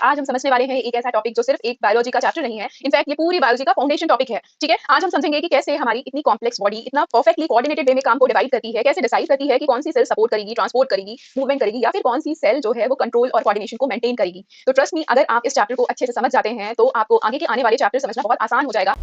आज हम समझने वाले हैं एक ऐसा टॉपिक जो सिर्फ एक बायोलॉजी का चैप्टर नहीं है, इनफैक्ट ये पूरी बायोलॉजी का फाउंडेशन टॉपिक है। ठीक है, आज हम समझेंगे कि कैसे हमारी इतनी कॉम्प्लेक्स बॉडी इतना परफेक्टली कोऑर्डिनेटेड वे में काम को डिवाइड करती है, कैसे डिसाइड करती है कि कौन सी सेल सपोर्ट करेगी, ट्रांसपोर्ट करेगी, मूवमेंट करेगी, या फिर कौन सी सेल जो है वो कंट्रोल और कोऑर्डिनेशन को मेंटेन करेगी। तो ट्रस्ट मी, अगर आप इस चैप्टर को अच्छे से समझ जाते हैं तो आपको आगे के आने वाले चैप्टर समझना बहुत आसान हो जाएगा।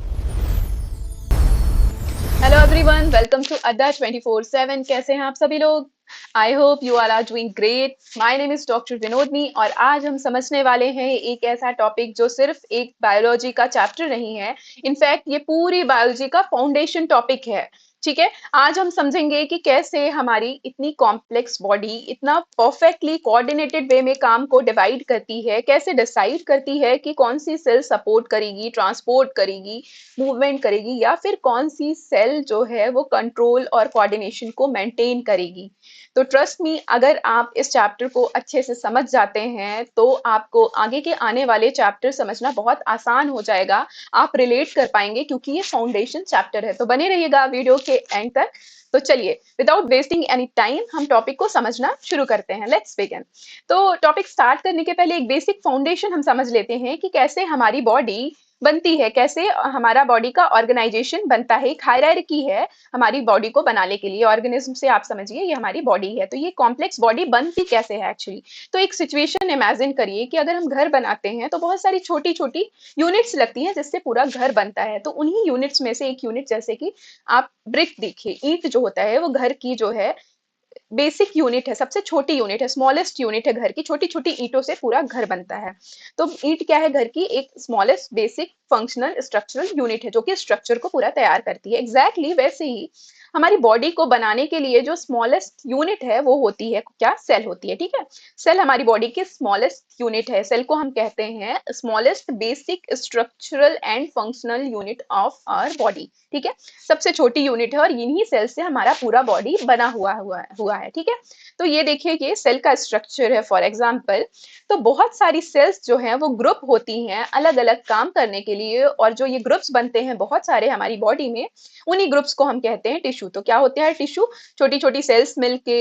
हेलो एवरीवन, वेलकम टू अड्डा 24/7। कैसे हैं आप सभी लोग? I hope you are doing great. My name is doctor Vinodini और आज हम समझने वाले हैं एक ऐसा टॉपिक जो सिर्फ एक बायोलॉजी का चैप्टर नहीं है, इनफैक्ट ये पूरी बायोलॉजी का फाउंडेशन टॉपिक है। ठीक है, आज हम समझेंगे कि कैसे हमारी इतनी कॉम्प्लेक्स बॉडी इतना परफेक्टली कोऑर्डिनेटेड वे में काम को डिवाइड करती है, कैसे डिसाइड करती है कि कौन सी सेल सपोर्ट करेगी, ट्रांसपोर्ट करेगी, मूवमेंट करेगी, या फिर कौन सी सेल जो है वो कंट्रोल और कोऑर्डिनेशन को मेंटेन करेगी। तो ट्रस्ट मी, अगर आप इस चैप्टर को अच्छे से समझ जाते हैं तो आपको आगे के आने वाले चैप्टर समझना बहुत आसान हो जाएगा। आप रिलेट कर पाएंगे क्योंकि ये फाउंडेशन चैप्टर है। तो बने रहिएगा वीडियो के एंड तक। तो चलिए, विदाउट वेस्टिंग एनी टाइम हम टॉपिक को समझना शुरू करते हैं। Let's begin. तो टॉपिक स्टार्ट करने के पहले एक बेसिक फाउंडेशन हम समझ लेते हैं कि कैसे हमारी बॉडी बनती है, कैसे हमारा बॉडी का ऑर्गेनाइजेशन बनता है। एक हायरार्की है हमारी बॉडी को बनाने के लिए। ऑर्गेनिज्म से आप समझिए ये हमारी बॉडी है। तो ये कॉम्प्लेक्स बॉडी बनती कैसे है एक्चुअली? तो एक सिचुएशन इमेजिन करिए कि अगर हम घर बनाते हैं तो बहुत सारी छोटी छोटी यूनिट्स लगती हैं जिससे पूरा घर बनता है। तो उन्हीं यूनिट्स में से एक यूनिट, जैसे कि आप ब्रिक देखिए, ईंट जो होता है वो घर की जो है बेसिक यूनिट है, सबसे छोटी यूनिट है, स्मॉलेस्ट यूनिट है। घर की छोटी छोटी ईंटों से पूरा घर बनता है। तो ईंट क्या है? घर की एक smallest basic functional structural unit है जो कि स्ट्रक्चर को पूरा तैयार करती है। एग्जैक्टली वैसे ही हमारी बॉडी को बनाने के लिए जो स्मॉलेस्ट यूनिट है वो होती है क्या? सेल होती है। ठीक है, सेल हमारी बॉडी की स्मॉलेस्ट यूनिट है। सेल को हम कहते हैं smallest basic structural and functional unit of our body. ठीक है, सबसे छोटी यूनिट है और इन्हीं सेल से हमारा पूरा बॉडी बना हुआ है। ठीक है, तो ये देखिए, ये सेल का स्ट्रक्चर है फॉर एग्जांपल। तो बहुत सारी सेल्स जो हैं वो ग्रुप होती हैं अलग अलग काम करने के लिए, और जो ये ग्रुप्स बनते हैं बहुत सारे हमारी बॉडी में, उन्हीं ग्रुप्स को हम कहते हैं टिश्यू। तो क्या होते हैं टिश्यू? छोटी छोटी सेल्स मिलके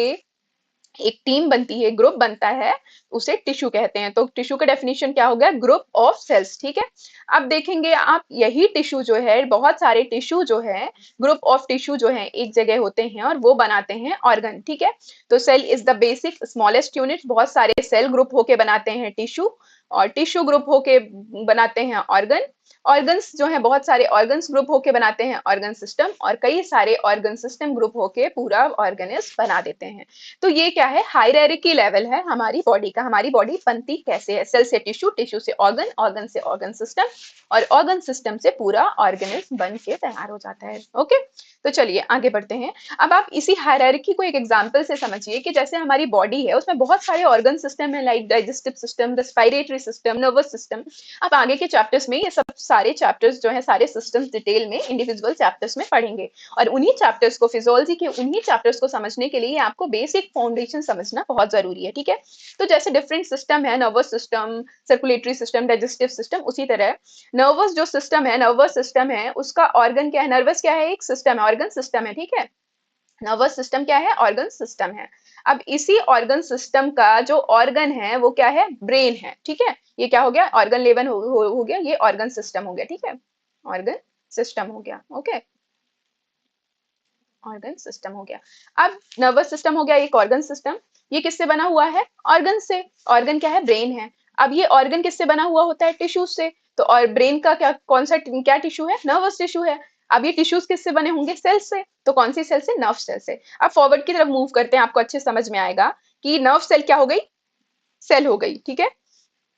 एक टीम बनती है, ग्रुप बनता है, उसे टिश्यू कहते हैं। तो टिश्यू का डेफिनेशन क्या हो गया? Group of cells. ठीक है, अब देखेंगे आप, यही टिश्यू जो है, बहुत सारे टिश्यू जो है, ग्रुप ऑफ टिश्यू जो है एक जगह होते हैं और वो बनाते हैं ऑर्गन। ठीक है, तो cell is the basic smallest unit. बहुत सारे सेल ग्रुप होके बनाते हैं टिश्यू, और टिश्यू ग्रुप होके बनाते हैं ऑर्गन। ऑर्गन्स जो है, बहुत सारे ऑर्गन्स ग्रुप होके बनाते हैं ऑर्गन सिस्टम, और कई सारे ऑर्गन सिस्टम ग्रुप होके पूरा ऑर्गेनिज्म बना देते हैं। तो ये क्या है? हायरार्की लेवल है हमारी बॉडी का। हमारी बॉडी बनती कैसे है? सेल से टिश्यू, टिश्यू से ऑर्गन, ऑर्गन से ऑर्गन सिस्टम, और ऑर्गन सिस्टम से पूरा ऑर्गेनिज्म बन के तैयार हो जाता है। ओके, तो चलिए आगे बढ़ते हैं। अब आप इसी हायरार्की को एक एग्जांपल से समझिए कि जैसे हमारी बॉडी है उसमें बहुत सारे ऑर्गन सिस्टम है, like digestive system, respiratory system, nervous system. अब आगे के चैप्टर्स में ये सब सारे चैप्टर्स जो है, सारे सिस्टम्स डिटेल में इंडिविजुअल चैप्टर्स में पढ़ेंगे, और उन्हीं चैप्टर्स को, फिजियोलॉजी के उन्हीं चैप्टर्स को समझने के लिए आपको बेसिक फाउंडेशन समझना बहुत जरूरी है। ठीक है, तो जैसे डिफरेंट सिस्टम है, nervous system, circulatory system, digestive system, उसी तरह नर्वस जो सिस्टम है, नर्वस सिस्टम है, उसका ऑर्गन क्या है? नर्वस क्या है? एक सिस्टम है, ऑर्गन सिस्टम है। ठीक है, नर्वस सिस्टम क्या है? ऑर्गन सिस्टम है। अब इसी ऑर्गन सिस्टम का जो ऑर्गन है वो क्या है? ब्रेन है। ठीक है, ये क्या हो गया? ऑर्गन लेवल हो गया, ये ऑर्गन सिस्टम हो गया। ठीक है, ऑर्गन सिस्टम हो गया। ओके, ऑर्गन सिस्टम हो गया। अब नर्वस सिस्टम हो गया एक ऑर्गन सिस्टम। ये किससे बना हुआ है? ऑर्गन से। ऑर्गन क्या है? ब्रेन है। अब ये ऑर्गन किससे बना हुआ होता है? टिश्यू से। तो और ब्रेन का क्या, कौन सा क्या टिश्यू है? नर्वस टिश्यू है। अब ये टिश्यूज किससे बने होंगे? सेल से। तो कौन सी सेल से? नर्व सेल से। अब फॉरवर्ड की तरफ मूव करते हैं, आपको अच्छे समझ में आएगा कि नर्व सेल क्या हो गई? सेल हो गई। ठीक है,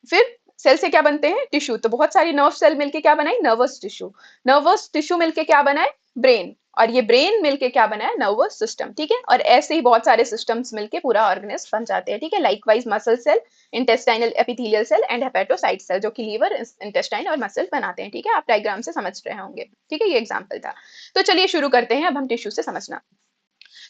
फिर सेल से क्या बनते हैं? टिश्यू। तो बहुत सारी नर्व सेल मिलके क्या बनाई? Nervous tissue. नर्वस टिश्यू मिलके क्या बनाए? ब्रेन। और ये ब्रेन मिलके क्या बना है? Nervous system. ठीक है, और ऐसे ही बहुत सारे सिस्टम्स मिलके पूरा ऑर्गेनिज्म बन जाते हैं। ठीक है, likewise muscle cell, intestinal epithelial cell and hepatocyte cell, जो कि लीवर, इंटेस्टाइन और मसल बनाते हैं। ठीक है, आप डायग्राम से समझ रहे होंगे। ठीक है, ये एग्जांपल था। तो चलिए शुरू करते हैं अब हम टिश्यू से समझना।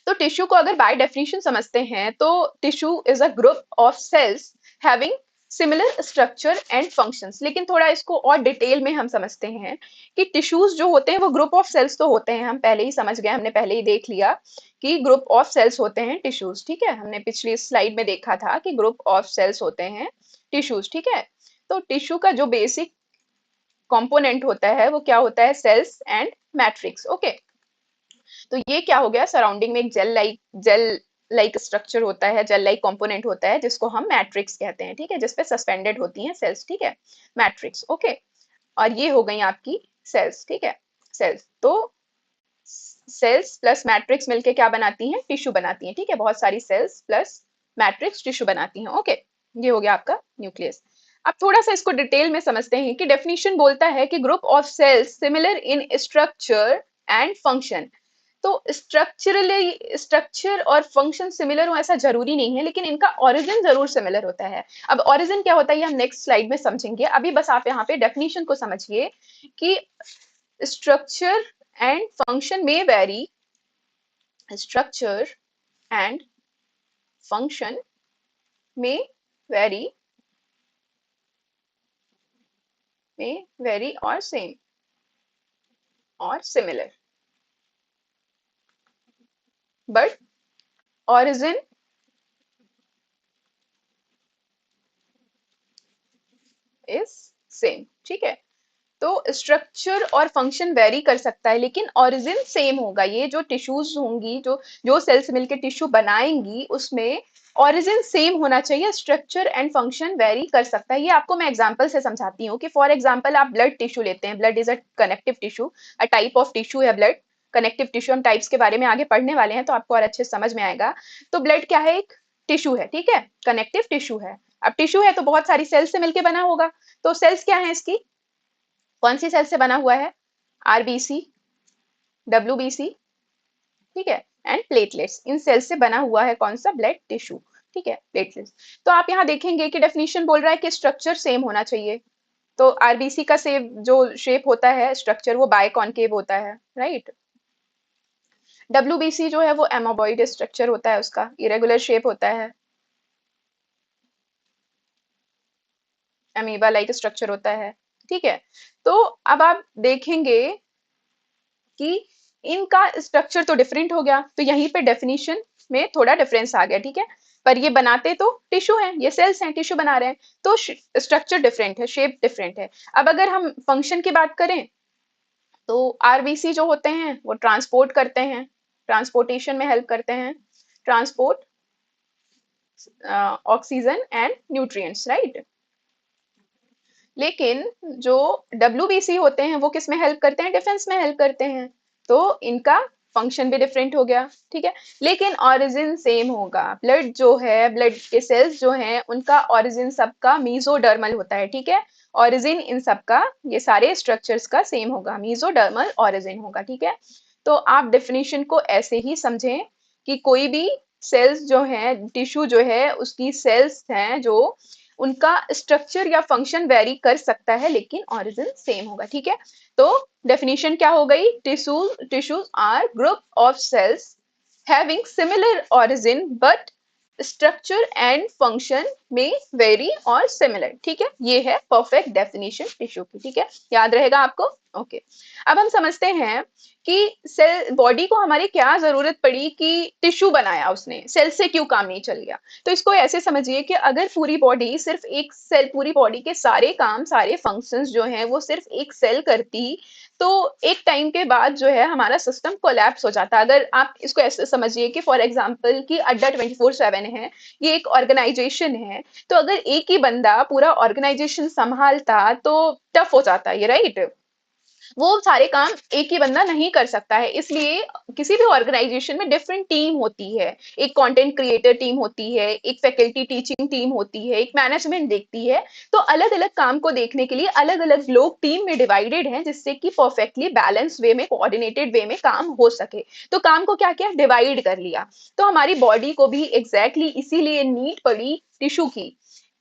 तो टिश्यू को अगर बाय डेफिनेशन समझते हैं तो tissue is a group of cells having similar structure and functions. लेकिन थोड़ा इसको और डिटेल में हम समझते हैं कि टिश्यूज जो होते हैं वो ग्रुप ऑफ सेल्स तो होते हैं, हम पहले ही समझ गए, हमने पहले ही देख लिया कि ग्रुप ऑफ सेल्स होते हैं टिश्यूज। ठीक है, हमने पिछली स्लाइड में देखा था कि ग्रुप ऑफ सेल्स होते हैं टिश्यूज। ठीक है, तो टिश्यू का जो बेसिक कंपोनेंट होता है वो क्या होता है, सेल्स एंड मैट्रिक्स। ओके, तो ये क्या हो गया, सराउंडिंग में एक जेल लाइक स्ट्रक्चर होता है, जेल लाइक कंपोनेंट होता है जिसको हम मैट्रिक्स कहते हैं, ठीक है, जिसपे सस्पेंडेड होती हैं सेल्स, ठीक है, मैट्रिक्स। ओके, और ये हो गई आपकी सेल्स, ठीक है, सेल्स। तो सेल्स प्लस मैट्रिक्स मिलके क्या बनाती हैं, टिश्यू बनाती हैं, ठीक है, बहुत सारी सेल्स प्लस मैट्रिक्स टिश्यू बनाती हैं। ओके, ये हो गया आपका न्यूक्लियस। अब थोड़ा सा इसको डिटेल में समझते हैं कि डेफिनेशन बोलता है कि group of cells similar in structure and function. तो स्ट्रक्चर और फंक्शन सिमिलर हो ऐसा जरूरी नहीं है, लेकिन इनका ओरिजिन जरूर सिमिलर होता है। अब ओरिजिन क्या होता है ये हम नेक्स्ट स्लाइड में समझेंगे, अभी बस आप यहाँ पे डेफिनेशन को समझिए कि स्ट्रक्चर एंड फंक्शन में वेरी, स्ट्रक्चर एंड फंक्शन में वेरी, और सेम और similar, but origin is same, ठीक है। तो स्ट्रक्चर और फंक्शन वेरी कर सकता है लेकिन ओरिजिन सेम होगा। ये जो टिश्यूज होंगी, जो जो सेल्स मिलकर टिश्यू बनाएंगी, उसमें ओरिजिन सेम होना चाहिए, स्ट्रक्चर एंड फंक्शन वेरी कर सकता है। ये आपको मैं एग्जांपल से समझाती हूँ कि फॉर एग्जांपल आप ब्लड टिश्यू लेते हैं, blood is a connective tissue, a type of tissue है ब्लड, कनेक्टिव टिश्यू। हम टाइप्स के बारे में आगे पढ़ने वाले हैं तो आपको और अच्छे समझ में आएगा। तो ब्लड क्या है, एक टिश्यू है, ठीक है, कनेक्टिव टिश्यू है। अब टिश्यू है तो बहुत सारी सेल्स से मिलकर बना होगा। तो सेल्स क्या है इसकी, कौन सी सेल से बना हुआ है, आरबीसी, डब्ल्यूबीसी, ठीक है, एंड प्लेटलेट्स, इन सेल से बना हुआ है कौन सा, ब्लड टिश्यू, ठीक है, प्लेटलेट्स। तो आप यहाँ देखेंगे कि डेफिनेशन बोल रहा है कि स्ट्रक्चर सेम होना चाहिए। तो आरबीसी का सेव जो शेप होता है, स्ट्रक्चर, वो बाय कॉनकेव होता है, राइट। डब्ल्यूबीसी जो है वो एमोबॉइड स्ट्रक्चर होता है, उसका इरेगुलर शेप होता है, अमीबा लाइक स्ट्रक्चर होता है, ठीक है। तो अब आप देखेंगे कि इनका स्ट्रक्चर तो डिफरेंट हो गया, तो यहीं पे डेफिनेशन में थोड़ा डिफरेंस आ गया, ठीक है। पर ये बनाते तो टिश्यू हैं, ये सेल्स हैं, टिश्यू बना रहे हैं, तो स्ट्रक्चर डिफरेंट है, शेप डिफरेंट है। अब अगर हम फंक्शन की बात करें तो आरबीसी जो होते हैं वो ट्रांसपोर्ट करते हैं, ट्रांसपोर्टेशन में हेल्प करते हैं, transport oxygen and nutrients, right. लेकिन जो डब्ल्यूबीसी होते हैं वो किस में हेल्प करते हैं, डिफेंस में हेल्प करते हैं। तो इनका फंक्शन भी डिफरेंट हो गया, ठीक है, लेकिन ओरिजिन सेम होगा। ब्लड जो है, ब्लड के सेल्स जो हैं, उनका ओरिजिन सबका मीजोडर्मल होता है, ठीक है। ओरिजिन इन सबका, ये सारे स्ट्रक्चर्स का सेम होगा, मीजोडर्मल ओरिजिन होगा, ठीक है। तो आप डेफिनेशन को ऐसे ही समझें कि कोई भी सेल्स जो है, टिश्यू जो है, उसकी सेल्स हैं जो, उनका स्ट्रक्चर या फंक्शन वेरी कर सकता है लेकिन ओरिजिन सेम होगा, ठीक है। तो डेफिनेशन क्या हो गई, tissues are group of cells having similar origin but structure and function में वेरी और सिमिलर, ठीक है। ये है परफेक्ट डेफिनेशन टिश्यू की, ठीक है, याद रहेगा आपको। ओके, अब हम समझते हैं कि सेल बॉडी को हमारी क्या जरूरत पड़ी कि टिश्यू बनाया उसने, सेल से क्यों काम नहीं चल गया। तो इसको ऐसे समझिए कि अगर पूरी बॉडी सिर्फ एक सेल, पूरी बॉडी के सारे काम, सारे फंक्शंस जो हैं वो सिर्फ एक सेल करती, तो एक टाइम के बाद जो है हमारा सिस्टम कोलैप्स हो जाता। अगर आप इसको ऐसे समझिए कि फॉर एग्जांपल कि अड्डा 24/7 है, ये एक ऑर्गेनाइजेशन है, तो अगर एक ही बंदा पूरा ऑर्गेनाइजेशन संभालता तो टफ हो जाता है ये, राइट। वो सारे काम एक ही बंदा नहीं कर सकता है, इसलिए किसी भी ऑर्गेनाइजेशन में डिफरेंट टीम होती है। एक कंटेंट क्रिएटर टीम होती है, एक फैकल्टी टीचिंग टीम होती है, एक मैनेजमेंट देखती है। तो अलग अलग काम को देखने के लिए अलग अलग लोग टीम में डिवाइडेड हैं, जिससे कि परफेक्टली बैलेंस वे में, कोऑर्डिनेटेड वे में काम हो सके। तो काम को क्या किया, डिवाइड कर लिया। तो हमारी बॉडी को भी एग्जैक्टली इसीलिए नीड पड़ी टिश्यू की,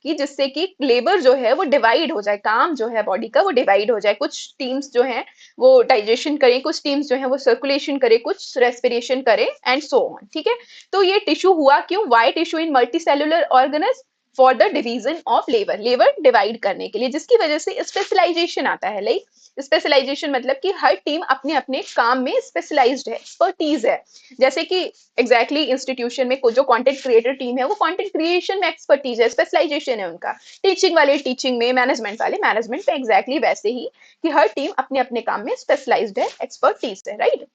कि जिससे कि लेबर जो है वो डिवाइड हो जाए, काम जो है बॉडी का वो डिवाइड हो जाए। कुछ टीम्स जो हैं वो डाइजेशन करें, कुछ टीम्स जो हैं वो सर्कुलेशन करें, कुछ रेस्पिरेशन करें, एंड सो ऑन, ठीक है। तो ये टिश्यू हुआ क्यों, why tissue in multicellular organism, for the division of labour, labour divide करने के लिए, जिसकी वजह से स्पेशलाइजेशन आता है। लाइक स्पेशलाइजेशन मतलब कि हर टीम अपने अपने काम में स्पेशलाइज्ड है, एक्सपर्टीज है। जैसे कि एग्जैक्टली इंस्टीट्यूशन में जो कंटेंट क्रिएटर टीम है वो कंटेंट क्रिएशन में एक्सपर्टीज है, स्पेशलाइजेशन है उनका। टीचिंग वाले टीचिंग में, मैनेजमेंट वाले मैनेजमेंट में, एग्जैक्टली वैसे ही कि हर टीम अपने अपने काम में स्पेशलाइज्ड है, एक्सपर्टीज है, राइट।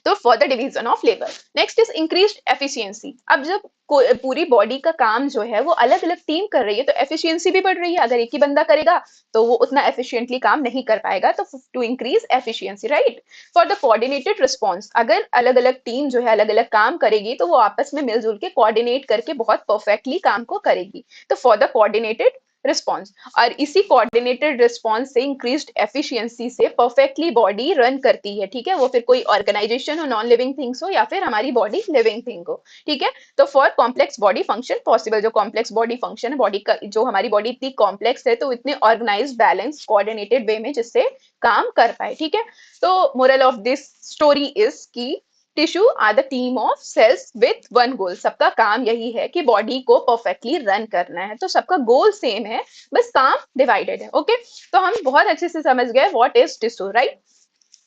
तो for the division of labour. Next is increased efficiency. अब जब पूरी बॉडी का काम जो है वो अलग अलग टीम कर रही है तो एफिशिएंसी भी बढ़ रही है। अगर एक ही बंदा करेगा तो वो उतना एफिशिएंटली काम नहीं कर पाएगा, तो to increase efficiency, right. For the coordinated response, अगर अलग अलग टीम जो है अलग अलग काम करेगी तो वो आपस में मिलजुल के कोऑर्डिनेट करके बहुत परफेक्टली काम को करेगी। तो फॉर द कोऑर्डिनेटेड रिस्पॉन्स, और इसी कोऑर्डिनेटेड रिस्पॉन्स से इंक्रीज्ड एफिशिएंसी से परफेक्टली बॉडी रन करती है, ठीक है। वो फिर कोई ऑर्गेनाइजेशन हो, नॉन लिविंग थिंग्स हो, या फिर हमारी बॉडी लिविंग थिंग हो, ठीक है। तो for complex body function possible, जो कॉम्प्लेक्स बॉडी फंक्शन है बॉडी का, जो हमारी बॉडी इतनी कॉम्प्लेक्स है तो इतने ऑर्गेनाइज बैलेंस कोऑर्डिनेटेड वे में जिससे काम कर पाए, ठीक है। तो moral of this story is की tissue are the team of cells with one goal. सबका काम यही है कि बॉडी को परफेक्टली रन करना है, तो सबका गोल सेम है, बस काम डिवाइडेड है। ओके, तो हम बहुत अच्छे से समझ गए व्हाट इज टिश्यू, राइट।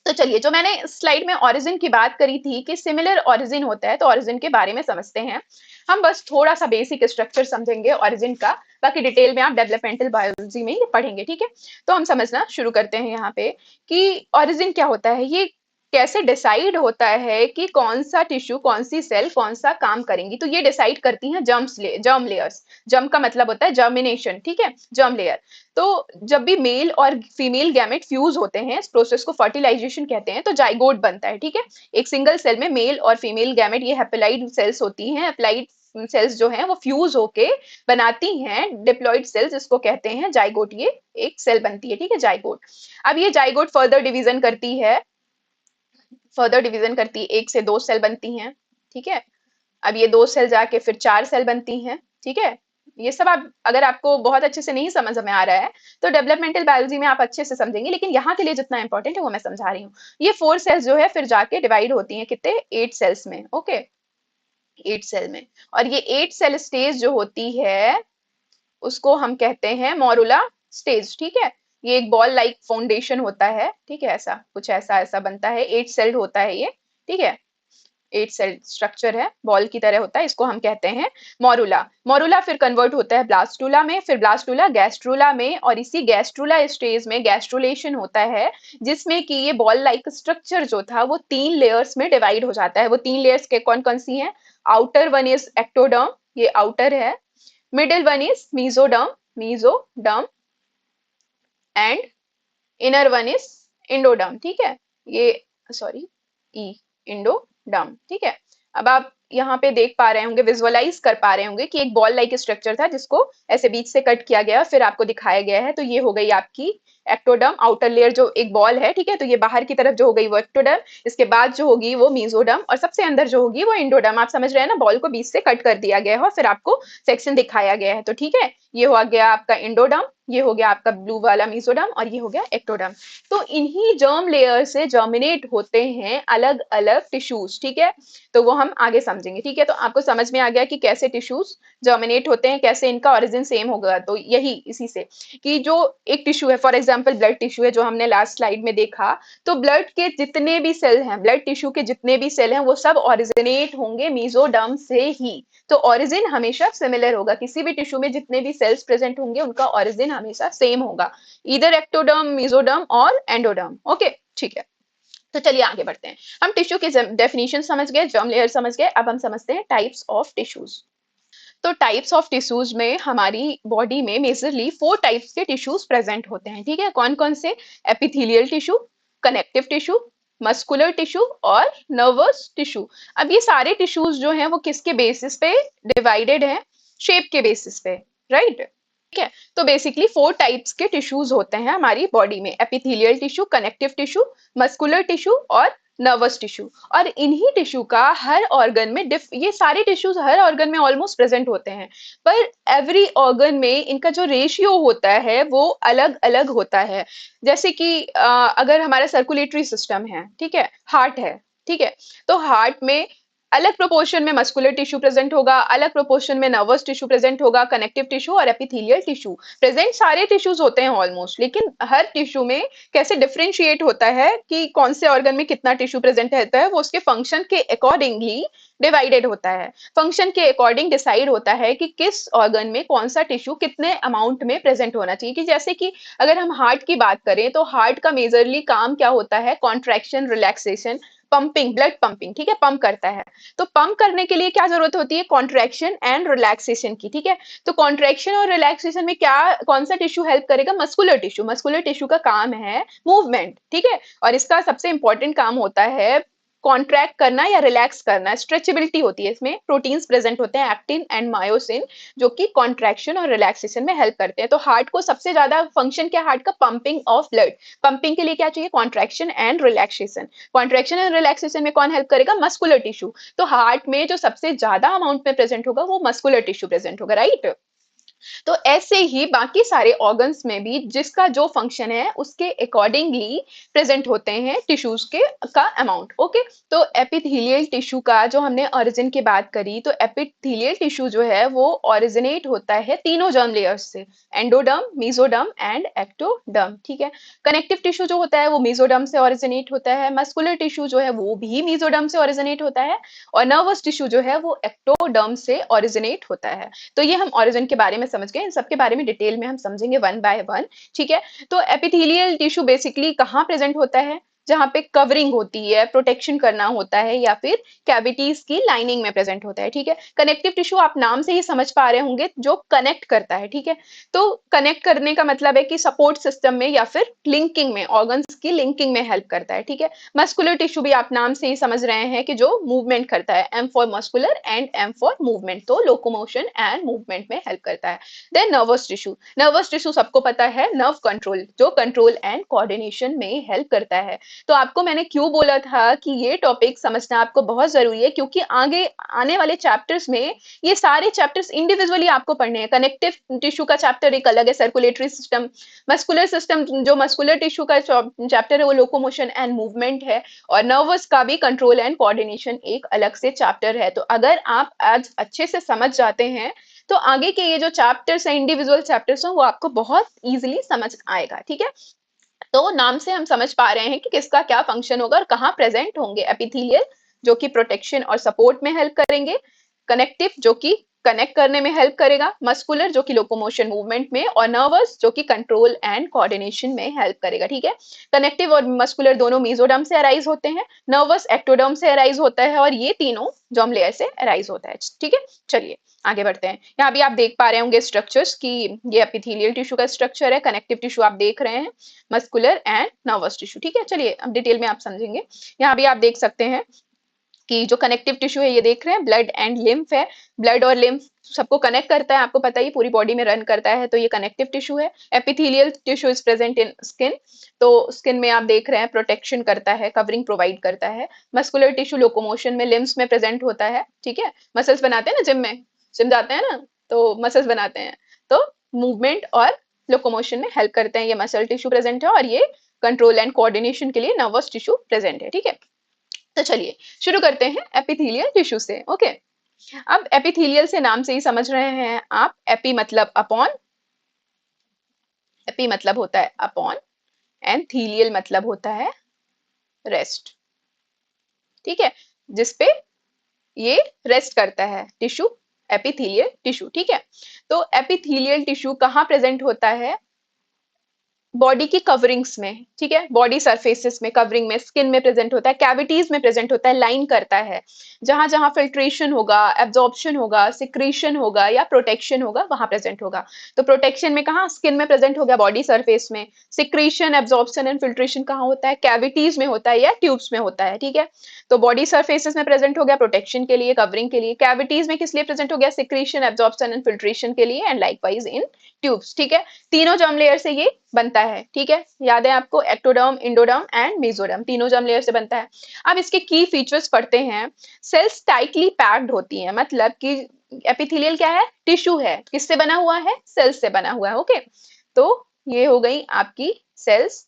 तो चलिए, जो मैंने स्लाइड में ओरिजिन की बात करी थी कि सिमिलर ओरिजिन होता है, तो ओरिजिन के बारे में समझते हैं। हम बस थोड़ा सा बेसिक स्ट्रक्चर समझेंगे ओरिजिन का, बाकी डिटेल में आप डेवलपमेंटल बायोलॉजी में पढ़ेंगे, ठीक है। तो हम समझना शुरू करते हैं यहाँ पे कि ओरिजिन क्या होता है, ये कैसे डिसाइड होता है कि कौन सा टिश्यू, कौन सी सेल कौन सा काम करेंगी। तो ये डिसाइड करती हैं जर्म लेयर्स। जर्म का मतलब होता है जर्मिनेशन, ठीक है, जर्म लेयर। तो जब भी मेल और फीमेल गैमेट फ्यूज होते हैं, इस प्रोसेस को फर्टिलाइजेशन कहते हैं, तो जाइगोट बनता है, ठीक है। एक सिंगल सेल में मेल और फीमेल गैमेट, ये हैप्लॉइड सेल्स होती हैं, हैप्लॉइड सेल्स जो हैं वो फ्यूज होके बनाती हैं डिप्लॉइड सेल्स, जिसको कहते हैं जाइगोट। ये एक सेल बनती है, ठीक है, जाइगोट। अब ये जाइगोट फर्दर डिवीजन करती है, एक से दो सेल बनती हैं, ठीक है। अब ये दो सेल जाके फिर चार सेल बनती हैं, ठीक है। ये सब आप, अगर आपको बहुत अच्छे से नहीं समझ में आ रहा है तो डेवलपमेंटल बायोलॉजी में आप अच्छे से समझेंगे, लेकिन यहाँ के लिए जितना इंपॉर्टेंट है वो मैं समझा रही हूँ। ये 4 सेल्स जो है फिर जाके डिवाइड होती हैं कितने, 8 सेल्स में, ओके, 8 सेल में। और ये 8 सेल स्टेज जो होती है उसको हम कहते हैं मॉरुला स्टेज, ठीक है। ये एक बॉल लाइक फाउंडेशन होता है, ठीक है, ऐसा कुछ ऐसा ऐसा बनता है, 8 सेल्ड होता है ये, ठीक है। 8 सेल स्ट्रक्चर है, बॉल की तरह होता है, इसको हम कहते हैं मॉरुला। मॉरुला फिर कन्वर्ट होता है ब्लास्टुला में, फिर ब्लास्टुला गैस्ट्रुला में, और इसी गैस्ट्रुला स्टेज में गैस्ट्रुलेशन होता है, जिसमें कि ये बॉल लाइक स्ट्रक्चर जो था वो 3 लेयर्स में डिवाइड हो जाता है। वो 3 लेयर्स के कौन कौन सी हैं? आउटर वन इज एक्टोडर्म, ये आउटर है। Middle one is mesoderm and inner one is endoderm, ठीक है। ये सॉरी ई इंडोडर्म, ठीक है। अब आप यहाँ पे देख पा रहे होंगे, विजुअलाइज कर पा रहे होंगे कि एक बॉल लाइक स्ट्रक्चर था जिसको ऐसे बीच से कट किया गया फिर आपको दिखाया गया है। तो ये हो गई आपकी एक्टोडर्म, आउटर लेयर जो एक बॉल है, ठीक है। तो ये बाहर की तरफ जो हो गई वो एक्टोडर्म, इसके बाद जो होगी वो मीजोडर्म, और सबसे अंदर जो होगी वो इंडोडर्म। आप समझ रहे हैं ना, बॉल को बीच से कट कर दिया गया है और फिर आपको सेक्शन दिखाया गया है, तो ठीक है। ये हो गया आपका इंडोडर्म, ये हो गया आपका ब्लू वाला मीजोडर्म, और ये हो गया एक्टोडर्म। तो इन्हीं जर्म लेयर से जर्मिनेट होते हैं अलग अलग टिश्यूज, ठीक है। तो वो हम आगे समझेंगे, ठीक है। तो आपको समझ में आ गया कि कैसे टिश्यूज जर्मिनेट होते हैं, कैसे इनका ओरिजिन सेम होगा। तो यही इसी से कि जो एक टिश्यू है, फॉर एग्जांपल ब्लड टिश्यू है जो हमने लास्ट स्लाइड में देखा, तो ब्लड के जितने भी सेल हैं, ब्लड टिश्यू के जितने भी सेल हैं, वो सब ओरिजिनेट होंगे मीजोडर्म से ही। तो ओरिजिन हमेशा सिमिलर होगा, किसी भी टिश्यू में जितने भी सेल्स प्रेजेंट होंगे उनका ओरिजिन हमेशा सेम होगा, इधर एक्टोडर्म, मीजोडर्म और एंडोडर्म, ओके, ठीक है। तो चलिए आगे बढ़ते हैं। हम टिश्यू की डेफिनेशन समझ गए, जर्म लेयर समझ गए, अब हम समझते हैं टाइप्स ऑफ टिश्यूज। तो टाइप्स ऑफ टिश्यूज में हमारी बॉडी में मेजरली 4 टाइप्स के टिश्यूज प्रेजेंट होते हैं, ठीक है। कौन कौन से? Epithelial tissue, connective tissue, muscular tissue और नर्वस टिश्यू। अब ये सारे टिश्यूज जो हैं वो किसके बेसिस पे डिवाइडेड हैं? शेप के बेसिस पे, राइट, ठीक है। तो बेसिकली 4 टाइप्स के टिश्यूज होते हैं हमारी बॉडी में, epithelial tissue, connective tissue, muscular tissue और नर्वस टिश्यू। और इन्हीं टिश्यू का हर ऑर्गन में ये सारे टिश्यूज हर ऑर्गन में ऑलमोस्ट प्रेजेंट होते हैं, पर एवरी ऑर्गन में इनका जो रेशियो होता है वो अलग अलग होता है। जैसे कि अगर हमारा सर्कुलेटरी सिस्टम है, ठीक है, हार्ट है, ठीक है, तो हार्ट में अलग प्रोपोर्शन में मस्कुलर टिश्यू प्रेजेंट होगा, अलग प्रोपोर्शन में नर्वस टिश्यू प्रेजेंट होगा, कनेक्टिव टिश्यू और एपिथेलियल टिश्यू प्रेजेंट सारे टिश्यूज होते हैं ऑलमोस्ट, लेकिन हर टिश्यू में कैसे डिफरेंशिएट होता है कि कौन से ऑर्गन में कितना टिश्यू प्रेजेंट रहता है, वो उसके फंक्शन के अकॉर्डिंगली डिवाइडेड होता है। फंक्शन के अकॉर्डिंग डिसाइड होता है कि किस ऑर्गन में कौन सा टिश्यू कितने अमाउंट में प्रेजेंट होना चाहिए। कि जैसे कि अगर हम हार्ट की बात करें तो हार्ट का मेजरली काम क्या होता है, contraction, relaxation, pumping, blood pumping, ठीक है, पंप करता है। तो पंप करने के लिए क्या जरूरत होती है, कॉन्ट्रैक्शन एंड रिलैक्सेशन की, ठीक है। तो कॉन्ट्रैक्शन और रिलैक्सेशन में क्या, कौन सा टिश्यू हेल्प करेगा, मस्कुलर टिश्यू। मस्कुलर टिश्यू का काम है मूवमेंट, ठीक है, और इसका सबसे इंपॉर्टेंट काम होता है कॉन्ट्रैक्ट करना या रिलैक्स करना। स्ट्रेचेबिलिटी होती है इसमें, प्रोटीन्स प्रेजेंट होते हैं एक्टिन एंड मायोसिन, जो कि कॉन्ट्रैक्शन और रिलैक्सेशन में हेल्प करते हैं। तो हार्ट को सबसे ज्यादा फंक्शन क्या है, हार्ट का पंपिंग ऑफ ब्लड। पंपिंग के लिए क्या चाहिए, contraction and relaxation. Contraction and relaxation में कौन हेल्प करेगा, मस्कुलर टिश्यू। तो हार्ट में जो सबसे ज्यादा अमाउंट में प्रेजेंट होगा वो मस्कुलर टिश्यू प्रेजेंट होगा, राइट। तो ऐसे ही बाकी सारे ऑर्गन्स में भी जिसका जो फंक्शन है उसके अकॉर्डिंगली प्रेजेंट होते हैं टिश्यूज के का अमाउंट, ओके। तो एपिथेलियल टिश्यू का जो हमने ओरिजिन की बात करी, तो एपिथेलियल टिश्यू जो है वो ओरिजिनेट होता है तीनों जर्म लेयर्स से, एंडोडर्म, मेसोडर्म एंड एक्टोडर्म, ठीक है। कनेक्टिव टिश्यू जो होता है वो मेसोडर्म से ओरिजिनेट होता है, मस्कुलर टिश्यू जो है वो भी मेसोडर्म से ओरिजिनेट होता है, और नर्वस टिश्यू जो है वो एक्टोडर्म से ओरिजिनेट होता है। तो ये हम ओरिजिन के बारे में समझ गए, इन सबके बारे में डिटेल में हम समझेंगे वन बाय वन, ठीक है। तो एपिथेलियल टिश्यू बेसिकली कहाँ प्रेजेंट होता है, जहां पे कवरिंग होती है, प्रोटेक्शन करना होता है, या फिर कैविटीज की लाइनिंग में प्रेजेंट होता है, ठीक है। कनेक्टिव टिश्यू आप नाम से ही समझ पा रहे होंगे, जो कनेक्ट करता है, ठीक है। तो कनेक्ट करने का मतलब है कि सपोर्ट सिस्टम में या फिर लिंकिंग में, ऑर्गन्स की लिंकिंग में हेल्प करता है, ठीक है। मस्कुलर टिश्यू भी आप नाम से ही समझ रहे हैं कि जो मूवमेंट करता है, M for muscular and M for movement, तो लोकोमोशन एंड मूवमेंट में हेल्प करता है। Then nervous tissue, nervous tissue सबको पता है, नर्व कंट्रोल, जो कंट्रोल एंड कोऑर्डिनेशन में हेल्प करता है। तो आपको मैंने क्यों बोला था कि ये टॉपिक समझना आपको बहुत जरूरी है, क्योंकि आगे आने वाले चैप्टर्स में ये सारे चैप्टर्स इंडिविजुअली आपको पढ़ने हैं। कनेक्टिव टिश्यू का चैप्टर एक अलग है, सर्कुलेटरी सिस्टम। मस्कुलर सिस्टम, जो मस्कुलर टिश्यू का चैप्टर है वो लोकोमोशन एंड मूवमेंट है, और नर्वस का भी कंट्रोल एंड कोऑर्डिनेशन एक अलग से चैप्टर है। तो अगर आप आज अच्छे से समझ जाते हैं तो आगे के ये जो चैप्टर्स हैं, इंडिविजुअल चैप्टर्स हैं, वो आपको बहुत इजीली समझ आएगा, ठीक है। तो नाम से हम समझ पा रहे हैं कि किसका क्या फंक्शन होगा और कहाँ प्रेजेंट होंगे। एपिथेलियल जो कि प्रोटेक्शन और सपोर्ट में हेल्प करेंगे, कनेक्टिव जो कि कनेक्ट करने में हेल्प करेगा, मस्कुलर जो कि लोकोमोशन मूवमेंट में, और नर्वस जो कि कंट्रोल एंड कोऑर्डिनेशन में हेल्प करेगा, ठीक है। कनेक्टिव और मस्कुलर दोनों मेसोडर्म से अराइज होते हैं, नर्वस एक्टोडर्म से अराइज होता है, और ये तीनों जर्म लेयर से अराइज होता है, ठीक है। चलिए आगे बढ़ते हैं। यहाँ भी आप देख पा रहे होंगे स्ट्रक्चर्स की, ये एपिथेलियल टिश्यू का स्ट्रक्चर है, कनेक्टिव टिश्यू आप देख रहे हैं, मस्कुलर एंड नर्वस टिश्यू, ठीक है। चलिए अब डिटेल में आप समझेंगे। यहाँ भी आप देख सकते हैं कि जो कनेक्टिव टिश्यू है, ये देख रहे हैं ब्लड एंड लिम्फ है। ब्लड और लिम्फ सबको कनेक्ट करता है, आपको पता ही, पूरी बॉडी में रन करता है, तो ये कनेक्टिव टिश्यू है। Epithelial tissue is present in skin, तो स्किन में आप देख रहे हैं प्रोटेक्शन करता है, कवरिंग प्रोवाइड करता है। मस्कुलर टिश्यू लोकोमोशन में, लिम्स में प्रेजेंट होता है, ठीक है। मसल्स बनाते हैं ना जिम में, जिम जाते हैं ना तो मसल्स बनाते हैं, तो मूवमेंट और लोकोमोशन में हेल्प करते हैं, ये मसल टिश्यू प्रेजेंट है, और ये कंट्रोल एंड कोऑर्डिनेशन के लिए नर्वस टिश्यू प्रेजेंट है, ठीक है। तो चलिए शुरू करते हैं एपिथेलियल टिश्यू से, ओके। अब एपिथेलियल से नाम से ही समझ रहे हैं आप, एपी मतलब अपॉन, एपी मतलब होता है अपॉन, एंड थीलियल मतलब होता है रेस्ट, ठीक है, जिसपे ये रेस्ट करता है टिश्यू, एपिथेलियल टिश्यू, ठीक है। तो एपिथेलियल टिश्यू कहाँ प्रेजेंट होता है, बॉडी की कवरिंग्स में, ठीक है, बॉडी सरफेसेस में, कवरिंग में, स्किन में प्रेजेंट होता है, कैविटीज में प्रेजेंट होता है, लाइन करता है। जहां जहां फिल्ट्रेशन होगा, एब्जॉर्प्शन होगा, सिक्रीशन होगा या प्रोटेक्शन होगा, वहां प्रेजेंट होगा। तो प्रोटेक्शन में कहाँ, स्किन में प्रेजेंट हो गया, बॉडी सरफेस में। सिक्रीशन, एब्जॉर्प्शन एंड फिल्ट्रेशन कहाँ होता है, कैविटीज में होता है या ट्यूब्स में होता है, ठीक है। तो बॉडी सरफेसेस में प्रेजेंट हो गया प्रोटेक्शन के लिए, कवरिंग के लिए। कैविटीज में किस लिए प्रेजेंट हो गया, सिक्रीशन, एब्जॉर्प्शन एंड फिल्ट्रेशन के लिए, एंड लाइकवाइज इन ट्यूब्स, ठीक है। तीनों जर्म लेयर से ये बनता है, ठीक है। याद है आपको, एक्टोडर्म, इंडोडर्म एंड मेसोडर्म, तीनों जर्म लेयर से बनता है। अब इसके की फीचर्स पढ़ते हैं। सेल्स टाइटली पैक्ड होती हैं, मतलब कि एपिथेलियल क्या है, टिश्यू है, किससे बना हुआ है, सेल्स से बना हुआ है, ओके। तो ये हो गई आपकी सेल्स।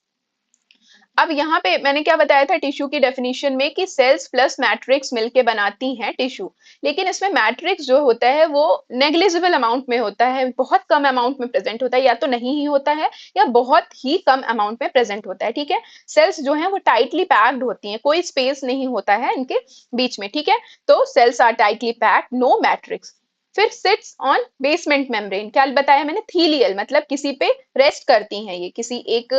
अब यहाँ पे मैंने क्या बताया था टिश्यू की डेफिनेशन में कि सेल्स प्लस मैट्रिक्स मिलके बनाती हैं टिश्यू। लेकिन इसमें मैट्रिक्स जो होता है वो नेग्लिजिबल अमाउंट में होता है, बहुत कम अमाउंट में प्रेजेंट होता है, या तो नहीं ही होता है या बहुत ही कम अमाउंट में प्रेजेंट होता है। ठीक है, सेल्स जो है वो टाइटली पैक्ड होती हैं, कोई स्पेस नहीं होता है इनके बीच में। ठीक है, तो cells are tightly packed, no matrix. फिर सिट्स ऑन बेसमेंट मेम्ब्रेन, क्या बताया मैंने, थीलियल मतलब किसी पे रेस्ट करती हैं, ये किसी एक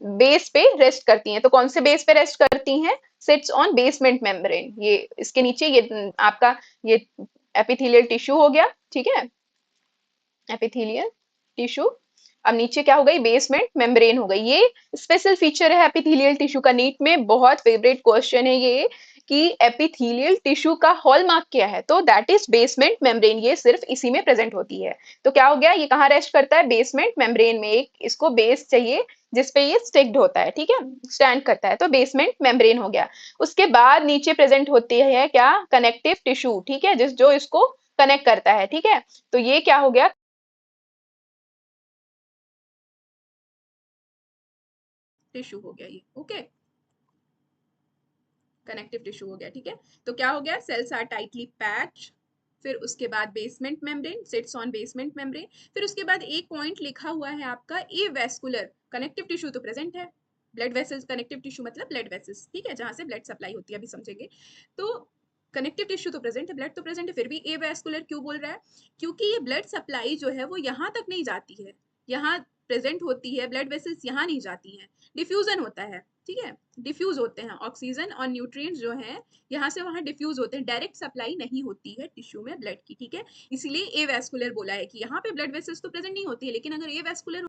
बेस पे रेस्ट करती हैं। तो कौन से बेस पे रेस्ट करती हैं, सिट्स ऑन बेसमेंट मेम्ब्रेन, ये इसके नीचे ये आपका ये एपिथेलियल टिश्यू हो गया। ठीक है, एपिथेलियल टिश्यू। अब नीचे क्या हो गई, बेसमेंट मेम्ब्रेन हो गई। ये स्पेशल फीचर है एपिथेलियल टिश्यू का, नीट में बहुत फेवरेट क्वेश्चन है ये कि एपिथेलियल टिश्यू का हॉलमार्क क्या है, तो दैट इज बेसमेंट मेम्ब्रेन, ये सिर्फ इसी में प्रेजेंट होती है। तो क्या हो गया, ये कहाँ रेस्ट करता है, बेसमेंट मेम्ब्रेन में। एक इसको बेस चाहिए जिसपे ये स्टिक्ड होता है, ठीक है, स्टैंड करता है, तो बेसमेंट मेम्ब्रेन हो गया। उसके बाद नीचे प्रेजेंट होती है क्या, कनेक्टिव टिश्यू, ठीक है, जिस जो इसको कनेक्ट करता है। ठीक है, तो ये क्या हो गया, टिश्यू हो गया ये, ओके, कनेक्टिव टिश्यू हो गया। ठीक है, तो क्या हो गया, सेल्स आर टाइटली पैक्ड, फिर उसके बाद basement membrane, seats on basement membrane. फिर उसके बाद एक पॉइंट लिखा हुआ है आपका ए वेस्कुलर, कनेक्टिव टिश्यू तो प्रेजेंट है, ब्लड वेसल्स, कनेक्टिव टिश्यू मतलब ब्लड वेसल्स, ठीक है, जहां से ब्लड सप्लाई होती है, अभी समझेंगे। तो कनेक्टिव टिश्यू तो प्रेजेंट है, ब्लड तो प्रेजेंट है, फिर भी ए वेस्कुलर क्यों बोल रहा है, क्योंकि ये ब्लड सप्लाई जो है वो यहाँ तक नहीं जाती है, यहाँ प्रेजेंट होती है, ब्लड वेसल्स यहाँ नहीं जाती हैं, डिफ्यूजन होता है। ठीक है, डिफ्यूज होते हैं ऑक्सीजन और न्यूट्रिएंट्स जो है यहाँ से वहां डिफ्यूज होते हैं, डायरेक्ट सप्लाई नहीं होती है टिश्यू में ब्लड की। ठीक है, इसीलिए ए वेस्कुलर बोला है कि यहाँ पे ब्लड वेसल्स तो प्रेजेंट नहीं होती है, लेकिन अगर ए वेस्कुलर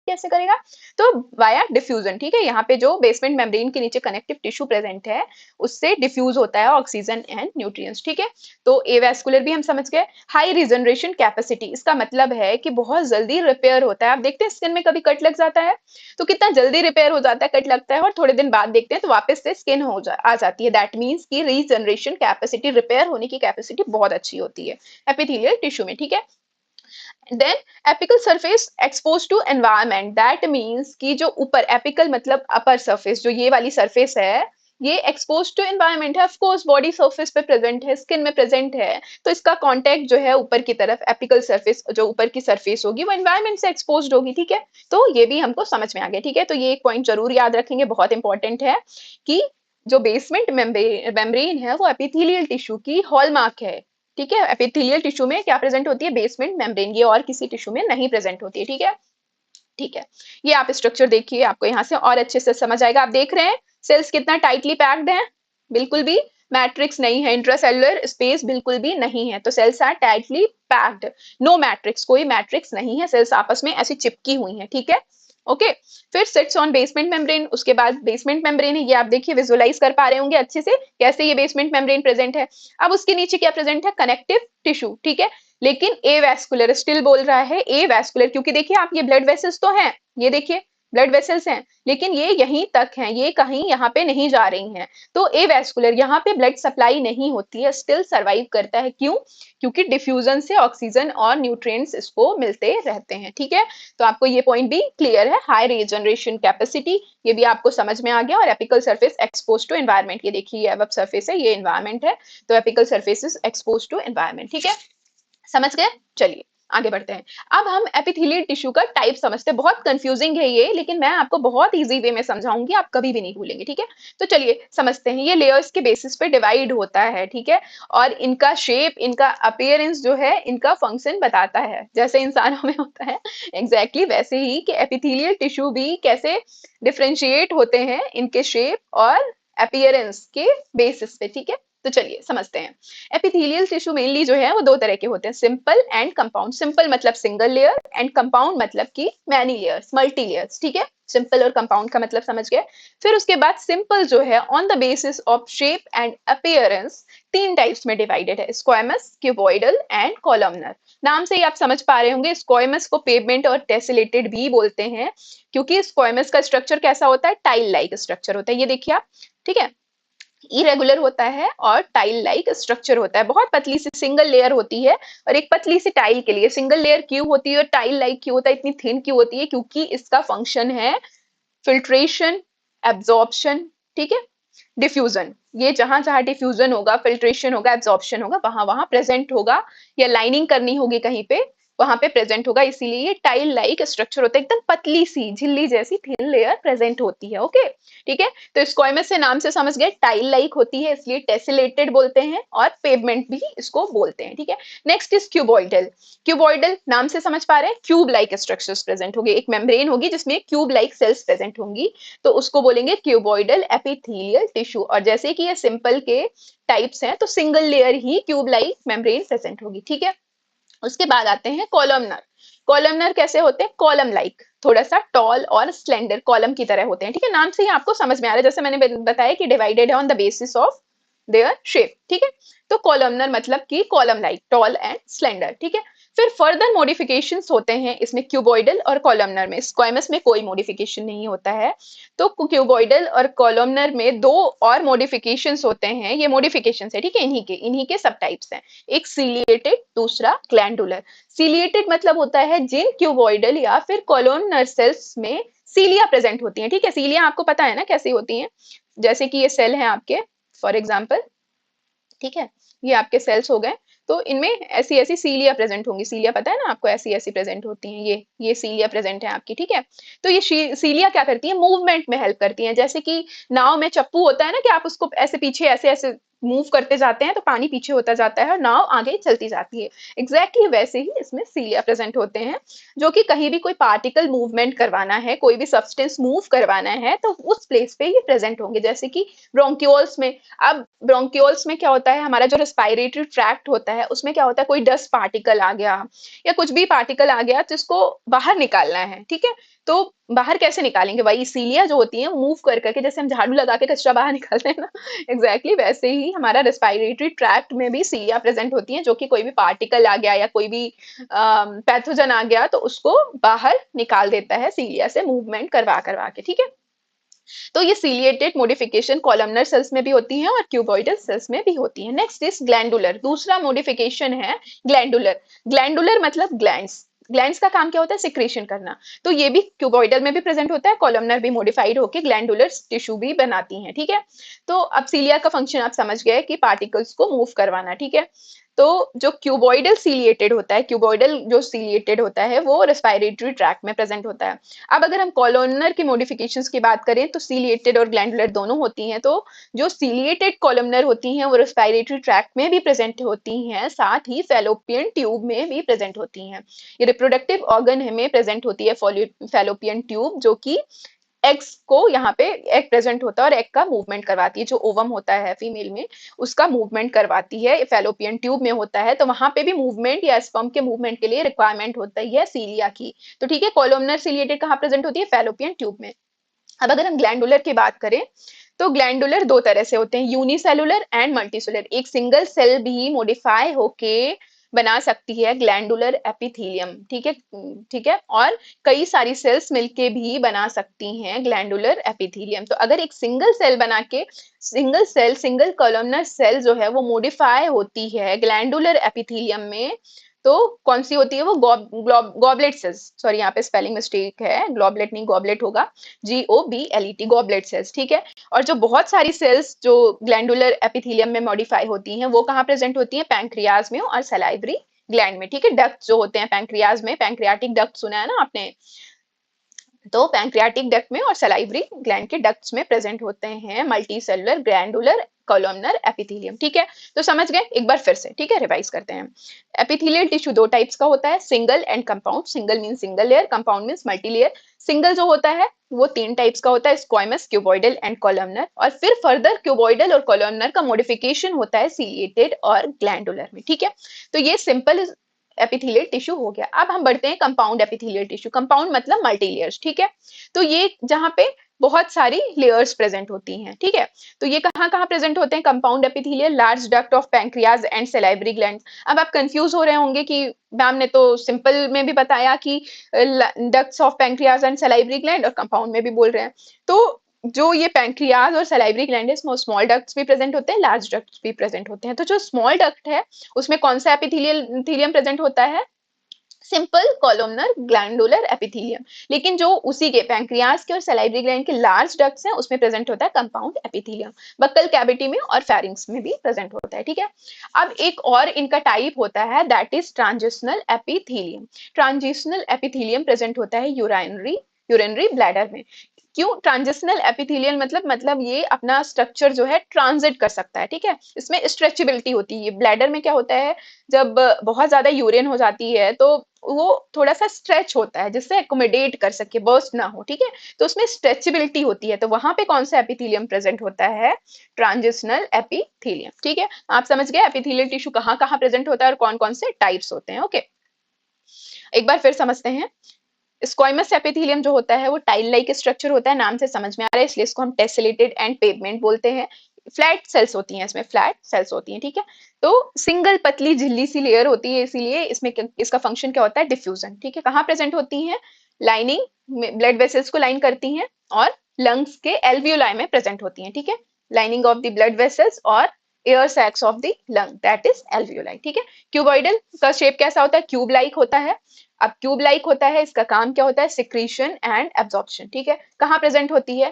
कैसे करेगा, तो वाया डिफ्यूजन। ठीक है, यहाँ पे जो बेसमेंट मेम्ब्रेन के नीचे कनेक्टिव टिश्यू प्रेजेंट है उससे डिफ्यूज होता है ऑक्सीजन एंड न्यूट्रिएंट्स। ठीक है, तो एवास्कुलर भी हम समझ गए। हाई रिजनरेशन कैपेसिटी, इसका मतलब है कि बहुत जल्दी रिपेयर होता है। आप देखते हैं स्किन में कभी कट लग जाता है तो कितना जल्दी रिपेयर हो जाता है, कट लगता है और थोड़े दिन बाद देखते हैं तो वापस से स्किन आ जाती है। दैट मीन्स की रीजनरेशन कैपेसिटी, रिपेयर होने की कैपेसिटी बहुत अच्छी होती है एपिथेलियल टिश्यू में। ठीक है, then apical surface expose to environment, that means कि जो ऊपर एपिकल मतलब अपर सरफेस, जो ये वाली सरफेस है ये एक्सपोज टू एनवायरमेंट है, ऑफ कोर्स बॉडी सरफेस पे प्रेजेंट है, स्किन में प्रेजेंट है, तो इसका कांटेक्ट जो है ऊपर की तरफ, एपिकल सरफेस जो ऊपर की सरफेस होगी वो एनवायरमेंट से एक्सपोज्ड होगी। ठीक है, तो ये भी हमको समझ में आ गया। ठीक है, तो ये एक पॉइंट जरूर याद रखेंगे, बहुत इंपॉर्टेंट है कि जो बेसमेंट मेम्ब्रेन है वो एपिथेलियल टिश्यू की हॉलमार्क है। ठीक है, एपिथेलियल टिश्यू में क्या प्रेजेंट होती है, बेसमेंट मेम्ब्रेन, ये और किसी टिश्यू में नहीं प्रेजेंट होती है। ठीक है, ठीक है, ये आप स्ट्रक्चर देखिए, आपको यहाँ से और अच्छे से समझ आएगा। आप देख रहे हैं सेल्स कितना टाइटली पैक्ड है, बिल्कुल भी मैट्रिक्स नहीं है, इंट्रासेलुलर स्पेस बिल्कुल भी नहीं है, तो cells are tightly packed, no matrix, कोई मैट्रिक्स नहीं है, सेल्स आपस में ऐसी चिपकी हुई है। ठीक है, ओके, फिर सिट्स ऑन बेसमेंट मेम्ब्रेन, उसके बाद बेसमेंट मेम्ब्रेन है, ये आप देखिए विजुअलाइज कर पा रहे होंगे अच्छे से कैसे ये बेसमेंट मेम्ब्रेन प्रेजेंट है। अब उसके नीचे क्या प्रेजेंट है, कनेक्टिव टिश्यू। ठीक है, लेकिन ए वैस्कुलर स्टिल बोल रहा है, ए वैस्कुलर, क्योंकि देखिए आप ये ब्लड वेसल्स तो हैं, ये देखिए ब्लड वेसल्स हैं, लेकिन ये यहीं तक हैं, ये कहीं यहाँ पे नहीं जा रही हैं, तो ए वैस्कुलर, यहाँ पे ब्लड सप्लाई नहीं होती है, स्टिल सरवाइव करता है। क्यों, क्योंकि डिफ्यूजन से ऑक्सीजन और न्यूट्रिएंट्स इसको मिलते रहते हैं। ठीक है, तो आपको ये पॉइंट भी क्लियर है, हाई रीजनरेशन कैपेसिटी, ये भी आपको समझ में आ गया। और apical surface expose to environment, ये देखिए ये वेब सरफेस है, ये एनवायरमेंट है, तो apical surface is expose to environment. ठीक है, समझ गए, चलिए आगे बढ़ते हैं। अब हम एपिथेलियल टिश्यू का टाइप समझते हैं, बहुत कंफ्यूजिंग है ये, लेकिन मैं आपको बहुत इजी वे में समझाऊंगी, आप कभी भी नहीं भूलेंगे। ठीक है, तो चलिए समझते हैं। ये लेयर्स के बेसिस पे डिवाइड होता है, ठीक है, और इनका शेप, इनका अपीयरेंस जो है, इनका फंक्शन बताता है, जैसे इंसानों में होता है एग्जैक्टली वैसे ही कि एपिथेलियल टिश्यू भी कैसे डिफ्रेंशिएट होते हैं इनके शेप और अपीयरेंस के बेसिस पे। ठीक है, तो चलिए समझते हैं। एपिथेलियल टिश्यू मेनली जो है वो दो तरह के होते हैं, सिंपल एंड कंपाउंड। सिंपल मतलब सिंगल लेयर एंड कंपाउंड मतलब कि मैनी लेयर्स, मल्टी लेयर्स। ठीक है, सिंपल और कंपाउंड का मतलब समझ गए। फिर उसके बाद सिंपल जो है on the basis of shape and appearance तीन टाइप्स में डिवाइडेड है, स्क्वायमस, क्यूबॉइडल एंड कॉलमनर। नाम से ही आप समझ पा रहे होंगे, स्क्वायमस को पेवमेंट और टेसिलेटेड भी बोलते हैं, क्योंकि स्क्वायमस का स्ट्रक्चर कैसा होता है, टाइल लाइक स्ट्रक्चर होता है, ये देखिए आप। ठीक है, इरेगुलर होता है और टाइल लाइक स्ट्रक्चर होता है, बहुत पतली सी सिंगल लेयर होती है, और एक पतली सी टाइल के लिए सिंगल लेयर क्यों होती है और टाइल लाइक क्यों होता है, इतनी थिन क्यों होती है, क्योंकि इसका फंक्शन है फिल्ट्रेशन, एब्जॉर्प्शन, ठीक है, डिफ्यूजन, ये जहां जहां डिफ्यूजन होगा, फिल्ट्रेशन होगा, एब्जॉर्प्शन होगा, वहां वहां प्रेजेंट होगा, या लाइनिंग करनी होगी कहीं पे, वहां पे प्रेजेंट होगा, इसीलिए ये टाइल लाइक स्ट्रक्चर होता है, एकदम पतली सी झिल्ली जैसी थिन लेयर प्रेजेंट होती है। ओके, ठीक है, तो स्क्वायमस से नाम से समझ गए टाइल लाइक होती है, इसलिए टेसिलेटेड बोलते हैं, और पेवमेंट भी इसको बोलते हैं। ठीक है, नेक्स्ट इज क्यूबॉइडल। क्यूबॉइडल नाम से समझ पा रहे हैं, क्यूब लाइक स्ट्रक्चर्स प्रेजेंट होंगे, एक मेम्ब्रेन होगी जिसमें क्यूब लाइक सेल्स प्रेजेंट होंगी, तो उसको बोलेंगे क्यूबॉइडल एपिथेलियल टिश्यू। और जैसे कि ये सिंपल के टाइप्स हैं, तो सिंगल लेयर ही क्यूब लाइक मेम्ब्रेन प्रेजेंट होगी। ठीक है, उसके बाद आते हैं कॉलमनर। कॉलमनर कैसे होते हैं? कॉलम लाइक, थोड़ा सा टॉल और स्लेंडर, कॉलम की तरह होते हैं। ठीक है, नाम से ही आपको समझ में आ रहा है, जैसे मैंने बताया कि डिवाइडेड है on the basis of their shape. ठीक है, तो कॉलमनर मतलब कि column like, tall and slender. ठीक है, फिर फर्दर मॉडिफिकेशंस होते हैं इसमें क्यूबॉइडल और कॉलमनर में। स्क्वायमस में कोई मॉडिफिकेशन नहीं होता है, तो क्यूबॉइडल और कॉलमनर में दो और मॉडिफिकेशंस होते हैं, ये मॉडिफिकेशंस है। ठीक है, इन्हीं के सब टाइप्स हैं, एक सीलिएटेड, दूसरा ग्लैंडुलर। सीलिएटेड मतलब होता है जिन क्यूबॉइडल या फिर कॉलमनर सेल्स में सीलिया प्रेजेंट होती है। ठीक है, सीलिया आपको पता है ना कैसी होती है, जैसे कि ये सेल है आपके, फॉर एग्जाम्पल, ठीक है, ये आपके सेल्स हो गए, तो इनमें ऐसी ऐसी सीलिया प्रेजेंट होंगी। सीलिया पता है ना आपको, ऐसी ऐसी प्रेजेंट होती हैं, ये सीलिया प्रेजेंट है आपकी। ठीक है, तो ये सीलिया क्या करती है? मूवमेंट में हेल्प करती हैं, जैसे कि नाव में चप्पू होता है ना, कि आप उसको ऐसे पीछे ऐसे ऐसे मूव करते जाते हैं तो पानी पीछे होता जाता है और नाव आगे चलती जाती है। एग्जैक्टली वैसे ही इसमें सीलिया प्रेजेंट होते हैं, जो कि कहीं भी कोई पार्टिकल मूवमेंट करवाना है, कोई भी सब्सटेंस मूव करवाना है, तो उस प्लेस पे ये प्रेजेंट होंगे। जैसे कि ब्रोंक्यूल्स में, अब ब्रोंक्यूल्स में क्या होता है, हमारा जो रेस्पिरेटरी ट्रैक्ट होता है उसमें क्या होता है, कोई डस्ट पार्टिकल आ गया या कुछ भी पार्टिकल आ गया जिसको बाहर निकालना है। ठीक है, तो बाहर कैसे निकालेंगे? वही सीलिया जो होती है मूव कर करके, जैसे हम झाड़ू लगा के कचरा बाहर निकालते हैं ना, एग्जैक्टली वैसे ही हमारा रेस्पिरेटरी ट्रैक्ट में भी सीलिया प्रेजेंट होती है, जो कि कोई भी पार्टिकल आ गया या कोई भी पैथोजन आ गया तो उसको बाहर निकाल देता है सीलिया से मूवमेंट करवा करवा के। ठीक है, तो ये सीलिएटेड मॉडिफिकेशन कॉलमनर सेल्स में भी होती है और क्यूबॉइडल सेल्स में भी होती है। नेक्स्ट इज ग्लैंडुलर, दूसरा मॉडिफिकेशन है ग्लैंडुलर। ग्लैंडुलर मतलब ग्लैंड्स। ग्लैंड्स का काम क्या होता है? सिक्रेशन करना, तो ये भी क्यूबॉइडल में भी प्रेजेंट होता है, कॉलमनर भी मॉडिफाइड होकर ग्लैंडुलर टिश्यू भी बनाती हैं। ठीक है, तो अब सीलिया का फंक्शन आप समझ गए कि पार्टिकल्स को मूव करवाना। ठीक है, तो जो क्यूबॉइडल सीलिएटेड होता है, क्यूबॉइडल जो सीलिएटेड होता है वो रेस्पिरेटरी ट्रैक्ट में प्रेजेंट होता है। अब अगर हम कॉलोनर की मॉडिफिकेशंस की बात करें तो सीलिएटेड और ग्लैंडुलर दोनों होती हैं, तो जो सीलिएटेड कॉलमनर होती हैं वो रेस्पिरेटरी ट्रैक्ट में भी प्रेजेंट होती हैं, साथ ही फैलोपियन ट्यूब में भी प्रेजेंट होती हैं। ये रिप्रोडक्टिव ऑर्गन में प्रेजेंट होती है फैलोपियन ट्यूब, जो कि एग्स को यहाँ पे एग प्रेजेंट होता है और एग का मूवमेंट करवाती है, जो ओवम होता है फीमेल में उसका मूवमेंट करवाती है, फैलोपियन ट्यूब में होता है, तो वहां पे भी मूवमेंट या स्पर्म के मूवमेंट के लिए रिक्वायरमेंट होता है सीलिया की। तो ठीक है, कोलोमनर सीलिएटेड कहाँ प्रेजेंट होती है? फैलोपियन ट्यूब में। अब अगर हम ग्लैंडुलर की बात करें तो ग्लैंडुलर दो तरह से होते हैं, यूनिसेलुलर एंड मल्टीसेलुलर। एक सिंगल सेल भी मॉडिफाई होके बना सकती है ग्लैंडुलर एपिथेलियम। ठीक है, ठीक है, और कई सारी सेल्स मिलके भी बना सकती हैं ग्लैंडुलर एपिथेलियम। तो अगर एक सिंगल सेल बना के, सिंगल कॉलमनर सेल जो है वो मॉडिफाई होती है ग्लैंडुलर एपिथेलियम में, तो कौन सी होती है वो? गॉबलेट सेल्स, सॉरी यहाँ पे स्पेलिंग मिस्टेक है, ग्लोबलेट नहीं गॉबलेट होगा, GOBLET, गॉबलेट सेल्स। ठीक है, और जो बहुत सारी सेल्स जो ग्लैंडुलर एपिथेलियम में मॉडिफाई होती हैं वो कहाँ प्रेजेंट होती हैं? पैंक्रियाज में और सलाइवरी ग्लैंड में। ठीक है, डक्ट जो होते हैं पैंक्रियाज में, पैंक्रियाटिक डक्ट सुना है ना आपने, तो पैंक्रियाटिक डक्ट में और सलाइवरी ग्लैंड के डक्ट्स में प्रेजेंट होते हैं multi cellular glandular columnar epithelium. ठीक है, तो समझ गए एक बार फिर से। ठीक है, रिवाइज करते हैं। एपिथेलियल टिश्यू दो टाइप्स का होता है, single and compound. Single mean single layer, compound mean multi layer. Single जो होता है वो तीन टाइप्स का होता है, स्क्वायमस, क्यूबॉइडल एंड कॉलमनर, और फिर फर्दर क्यूबॉइडल और कॉलमनर का मॉडिफिकेशन होता है सीलिएटेड और ग्लैंडुलर में। ठीक है, तो ये सिंपल एपिथेलियल टिश्यू हो गया। अब हम बढ़ते हैं कंपाउंड एपिथेलियल टिश्यू। कंपाउंड मतलब मल्टी लेयर्स। ठीक है, तो ये जहां पे बहुत सारी लेयर्स प्रेजेंट होती हैं। ठीक है, तो ये कहाँ कहाँ प्रेजेंट होते हैं compound epithelial? Large duct of pancreas and salivary gland. अब आप कंफ्यूज हो रहे होंगे कि मैम ने तो सिंपल में भी बताया कि ducts of pancreas and salivary gland, और कंपाउंड में भी बोल रहे हैं। तो जो ये पैंक्रियाज और सलाइवरी ग्लैंड है, इसमें स्मॉल डक्ट्स भी प्रेजेंट होते हैं, लार्ज डक्ट्स भी प्रेजेंट होते हैं। तो जो स्मॉल डक्ट है उसमें कौन सा एपिथेलियल प्रेजेंट होता है? Simple columnar glandular epithelium. लेकिन जो उसी के पैंक्रियाज के और सलाइवरी ग्लैंड के लार्ज डक्ट्स हैं उसमें प्रेजेंट होता है कंपाउंड एपिथेलियम। बक्कल कैविटी में और फेरिंग्स में भी प्रेजेंट होता है, ठीक है। अब एक और इनका टाइप होता है that is transitional epithelium. Transitional epithelium present होता है यूरिनरी ब्लैडर में। क्यों ट्रांजिशनल एपिथेलियल, मतलब ये अपना स्ट्रक्चर जो है ट्रांजिट कर सकता है, ठीक है। इसमें स्ट्रेचेबिलिटी होती है। ब्लैडर में क्या होता है, जब बहुत ज्यादा यूरिन हो जाती है तो वो थोड़ा सा स्ट्रेच होता है जिससे एकोमोडेट कर सके, बर्स्ट ना हो, ठीक है। तो उसमें स्ट्रेचेबिलिटी होती है, तो वहां पे कौन सा एपिथेलियम प्रेजेंट होता है, ट्रांजिशनल एपिथेलियम, ठीक है। आप समझ गए एपिथेलियल टिश्यू कहाँ कहाँ प्रेजेंट होता है और कौन कौन से टाइप्स होते हैं, ओके। एक बार फिर समझते हैं। स्क्वाइमस एपिथेलियम जो होता है वो टाइल लाइक स्ट्रक्चर होता है, नाम से समझ में आ रहा है, इसलिए इसको हम टेसेलेटेड एंड पेवमेंट बोलते हैं। फ्लैट सेल्स होती हैं, इसमें फ्लैट सेल्स होती हैं, ठीक है। तो सिंगल पतली झिल्ली सी लेयर होती है, इसीलिए इसमें इसका फंक्शन क्या होता है, डिफ्यूजन, ठीक है। कहाँ प्रेजेंट होती है, लाइनिंग ब्लड वेसल्स को लाइन करती हैं और लंग्स के एल्वियोलाई में प्रेजेंट होती हैं, ठीक है। Lining of the blood vessels और air sacs of the lung that is alveoli, ठीक है। क्यूबॉइडल का शेप कैसा होता है, क्यूब लाइक होता है। अब ट्यूब लाइक होता है, इसका काम क्या होता है, सिक्रीशन एंड एब्जॉर्प्शन, ठीक है। कहाँ प्रेजेंट होती है,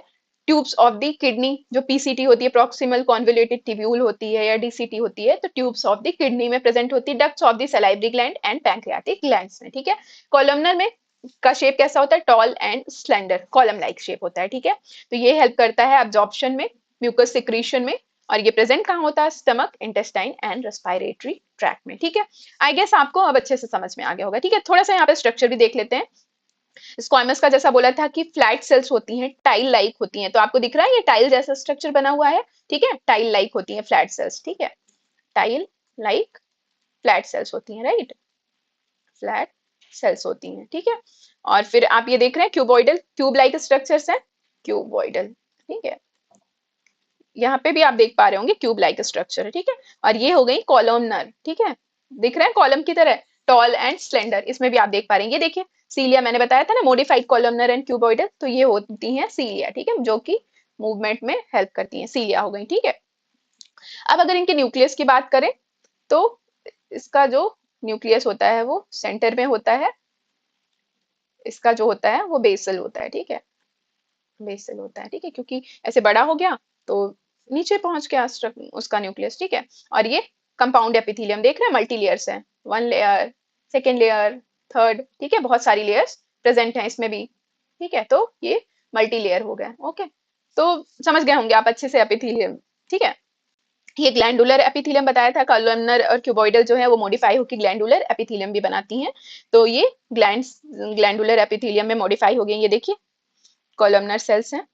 ट्यूब्स ऑफ द किडनी, जो पीसीटी होती है, प्रॉक्सिमल कॉन्वोल्यूटेड ट्यूब्यूल होती है या डीसीटी होती है, तो ट्यूब्स ऑफ द किडनी में प्रेजेंट होती है। Ducts of the salivary gland and pancreatic glands में, ठीक है। कॉलमनर में का शेप कैसा होता है, tall and slender column like shape होता है, ठीक है। तो ये हेल्प करता है एब्जॉर्प्शन में, म्यूकस सिक्रीशन में, और ये प्रेजेंट कहाँ होता है, stomach, intestine and respiratory tract में, ठीक है। आई गेस आपको अब अच्छे से समझ में आ गया होगा, ठीक है। थोड़ा सा यहाँ पे स्ट्रक्चर भी देख लेते हैं। स्क्वाइमस का जैसा बोला था कि फ्लैट सेल्स होती हैं, टाइल लाइक होती हैं, तो आपको दिख रहा है ये टाइल जैसा स्ट्रक्चर बना हुआ है, ठीक है। टाइल लाइक होती है फ्लैट सेल्स, ठीक है। टाइल लाइक फ्लैट सेल्स होती हैं, राइट, फ्लैट सेल्स होती हैं, ठीक है। और फिर आप ये देख रहे हैं क्यूबॉइडल, ट्यूब लाइक स्ट्रक्चर्स है, क्यूबॉइडल, ठीक है। यहाँ पे भी आप देख पा रहे होंगे क्यूब लाइक स्ट्रक्चर है, ठीक है। और ये हो गई कॉलमनर, ठीक है, दिख रहा है कॉलम की तरह, टॉल एंड स्लेंडर, इसमें भी आप देख पा रहे हैं। ये देखिए सीलिया, मैंने बताया था ना मॉडिफाइड कॉलमनर एंड क्यूबॉइडल, तो ये होती हैं सीलिया, ठीक है, जो कि मूवमेंट में हेल्प करती हैं, सीलिया हो गई, ठीक है। अब अगर इनके न्यूक्लियस की बात करें तो इसका जो न्यूक्लियस होता है वो सेंटर में होता है, इसका जो होता है वो बेसल होता है, ठीक है, बेसल होता है, ठीक है, क्योंकि ऐसे बड़ा हो गया तो नीचे पहुंच गया उसका न्यूक्लियस, ठीक है। और ये कंपाउंड एपिथेलियम देख रहे हैं, मल्टी लेयर्स है, one layer, second layer, third, ठीक है, बहुत सारी लेयर्स प्रेजेंट हैं इसमें भी, ठीक है। तो ये मल्टी लेयर हो गया, ओके। तो समझ गए होंगे आप अच्छे से एपिथेलियम, ठीक है। ये ग्लैंडुलर एपिथेलियम बताया था, कॉलमनर और क्यूबॉइडल जो है वो मॉडिफाई होकर ग्लैंडुलर एपिथेलियम भी बनाती हैं। तो ये ग्लैंडुलर एपिथेलियम में मॉडिफाई हो गई, ये देखिए कॉलमनर सेल्स हैं,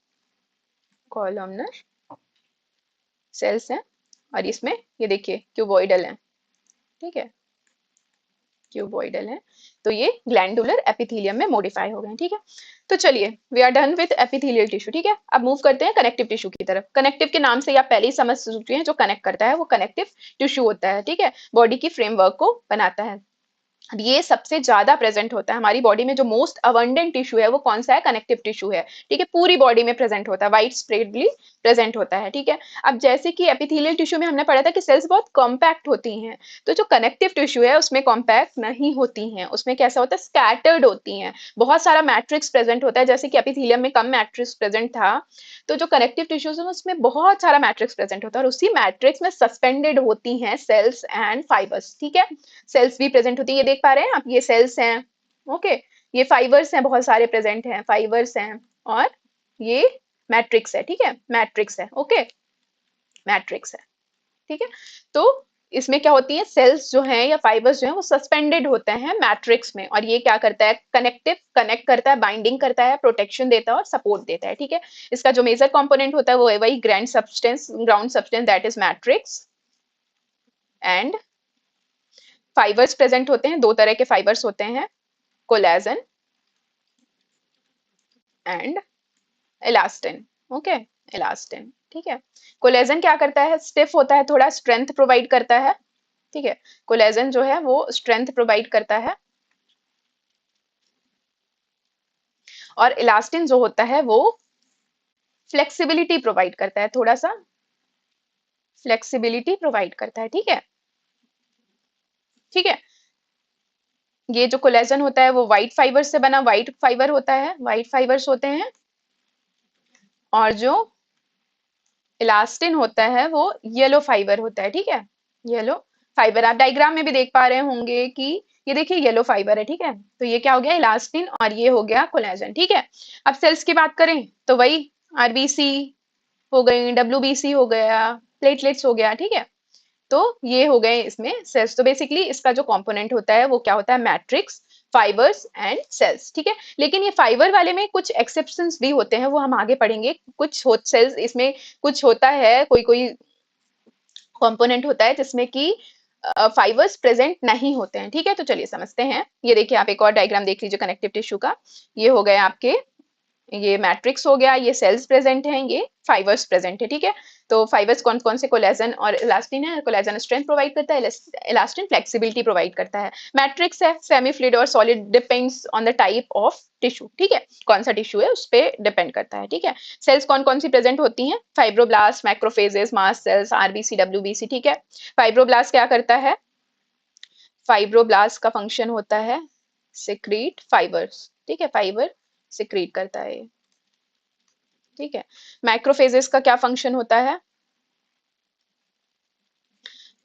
कॉलमनर सेल्स हैं, और इसमें ये देखिए क्यूबॉइडल है, ठीक है, क्यूबॉइडल है। तो ये ग्लैंडुलर एपिथेलियम में मॉडिफाई हो गए, ठीक है। तो चलिए we are done with epithelial tissue, ठीक है। अब मूव करते हैं कनेक्टिव टिश्यू की तरफ। कनेक्टिव के नाम से आप पहले ही समझ चुके हैं, जो कनेक्ट करता है वो कनेक्टिव टिश्यू होता है, ठीक है, बॉडी की फ्रेमवर्क को बनाता है। ये सबसे ज्यादा प्रेजेंट होता है हमारी बॉडी में, जो मोस्ट अबंडेंट टिश्यू है वो कौन सा है, कनेक्टिव टिश्यू है, ठीक है। पूरी बॉडी में प्रेजेंट होता है, वाइड स्प्रेडली प्रेजेंट होता है, ठीक है। अब जैसे कि एपिथेलियल टिश्यू में हमने पढ़ा था कि सेल्स बहुत कॉम्पैक्ट होती हैं, तो जो कनेक्टिव टिश्यू है उसमें कॉम्पैक्ट नहीं होती हैं, उसमें कैसा होता है, स्कैटर्ड होती हैं, बहुत सारा मैट्रिक्स प्रेजेंट होता है। जैसे कि एपिथेलियम में कम मैट्रिक्स प्रेजेंट था, तो जो कनेक्टिव टिश्यूज है उसमें बहुत सारा मैट्रिक्स प्रेजेंट होता है, और उसी मैट्रिक्स में सस्पेंडेड होती हैं सेल्स एंड फाइबर्स, ठीक है। सेल्स भी प्रेजेंट होती है, ये देख पा रहे हैं आप, ये सेल्स हैं, ओके। ये फाइबर्स हैं, बहुत सारे प्रेजेंट हैं, फाइबर्स हैं, और ये मैट्रिक्स है, ठीक है, मैट्रिक्स है, ओके, मैट्रिक्स है, ठीक है। तो इसमें क्या होती है, सेल्स जो हैं या फाइबर्स जो हैं वो सस्पेंडेड होते हैं मैट्रिक्स में, और ये क्या करता है, कनेक्ट करता है, बाइंडिंग करता है, प्रोटेक्शन देता है और सपोर्ट देता है, ठीक है। इसका जो मेजर कंपोनेंट होता है वो है वही ground substance that is matrix, and fibres present होते हैं, दो तरह के फाइबर्स होते हैं, collagen and elastin, okay, elastin, ठीक है। कोलेजन क्या करता है, स्टिफ होता है, थोड़ा स्ट्रेंथ प्रोवाइड करता है, ठीक है। कोलेजन जो है वो स्ट्रेंथ प्रोवाइड करता है, और इलास्टिन जो होता है वो फ्लेक्सिबिलिटी प्रोवाइड करता है, थोड़ा सा फ्लेक्सिबिलिटी प्रोवाइड करता है, ठीक है, ठीक है। ये जो कोलेजन होता है वो व्हाइट फाइबर से बना व्हाइट फाइबर होता है, व्हाइट फाइबर्स होते हैं। और जो इलास्टिन होता है वो येलो फाइबर होता है, ठीक है। येलो फाइबर आप डायग्राम में भी देख पा रहे होंगे कि ये देखिए येलो फाइबर है, ठीक है। तो ये क्या हो गया, इलास्टिन, और ये हो गया कोलेजन, ठीक है। अब सेल्स की बात करें तो वही आरबीसी हो गई, डब्ल्यूबीसी हो गया, प्लेटलेट्स हो गया, ठीक है। तो ये हो गए इसमें सेल्स। तो बेसिकली इसका जो कंपोनेंट होता है वो क्या होता है, मैट्रिक्स, फाइबर्स एंड सेल्स, ठीक है। लेकिन ये फाइबर वाले में कुछ एक्सेप्शंस भी होते हैं, वो हम आगे पढ़ेंगे। कुछ हो सेल्स इसमें कुछ होता है, कोई कोई कंपोनेंट होता है जिसमें कि फाइबर्स प्रेजेंट नहीं होते हैं, ठीक है। तो चलिए समझते हैं। ये देखिए आप एक और डायग्राम देख लीजिए कनेक्टिव टिश्यू का। ये हो गए आपके, ये मैट्रिक्स हो गया, ये सेल्स प्रेजेंट हैं, ये फाइबर्स प्रेजेंट है, ठीक है। तो फाइबर्स कौन कौन से, कोलेजन और इलास्टिन है। कोलेजन स्ट्रेंथ प्रोवाइड करता है, इलास्टिन फ्लेक्सिबिलिटी प्रोवाइड करता है। मैट्रिक्स है सेमी फ्लूइड और solid, depends on the type of tissue, ठीक है। कौन सा टिश्यू है उस पर डिपेंड करता है, ठीक है। सेल्स कौन कौन सी प्रेजेंट होती हैं, fibroblast, macrophages, mast cells, RBC, WBC, ठीक है। फाइब्रोब्लास्ट क्या करता है, फाइब्रोब्लास्ट का फंक्शन होता है सिक्रीट फाइबर्स, ठीक है। फाइबर सिक्रीट करता है ये, ठीक है। मैक्रोफेजेस का क्या फंक्शन होता है,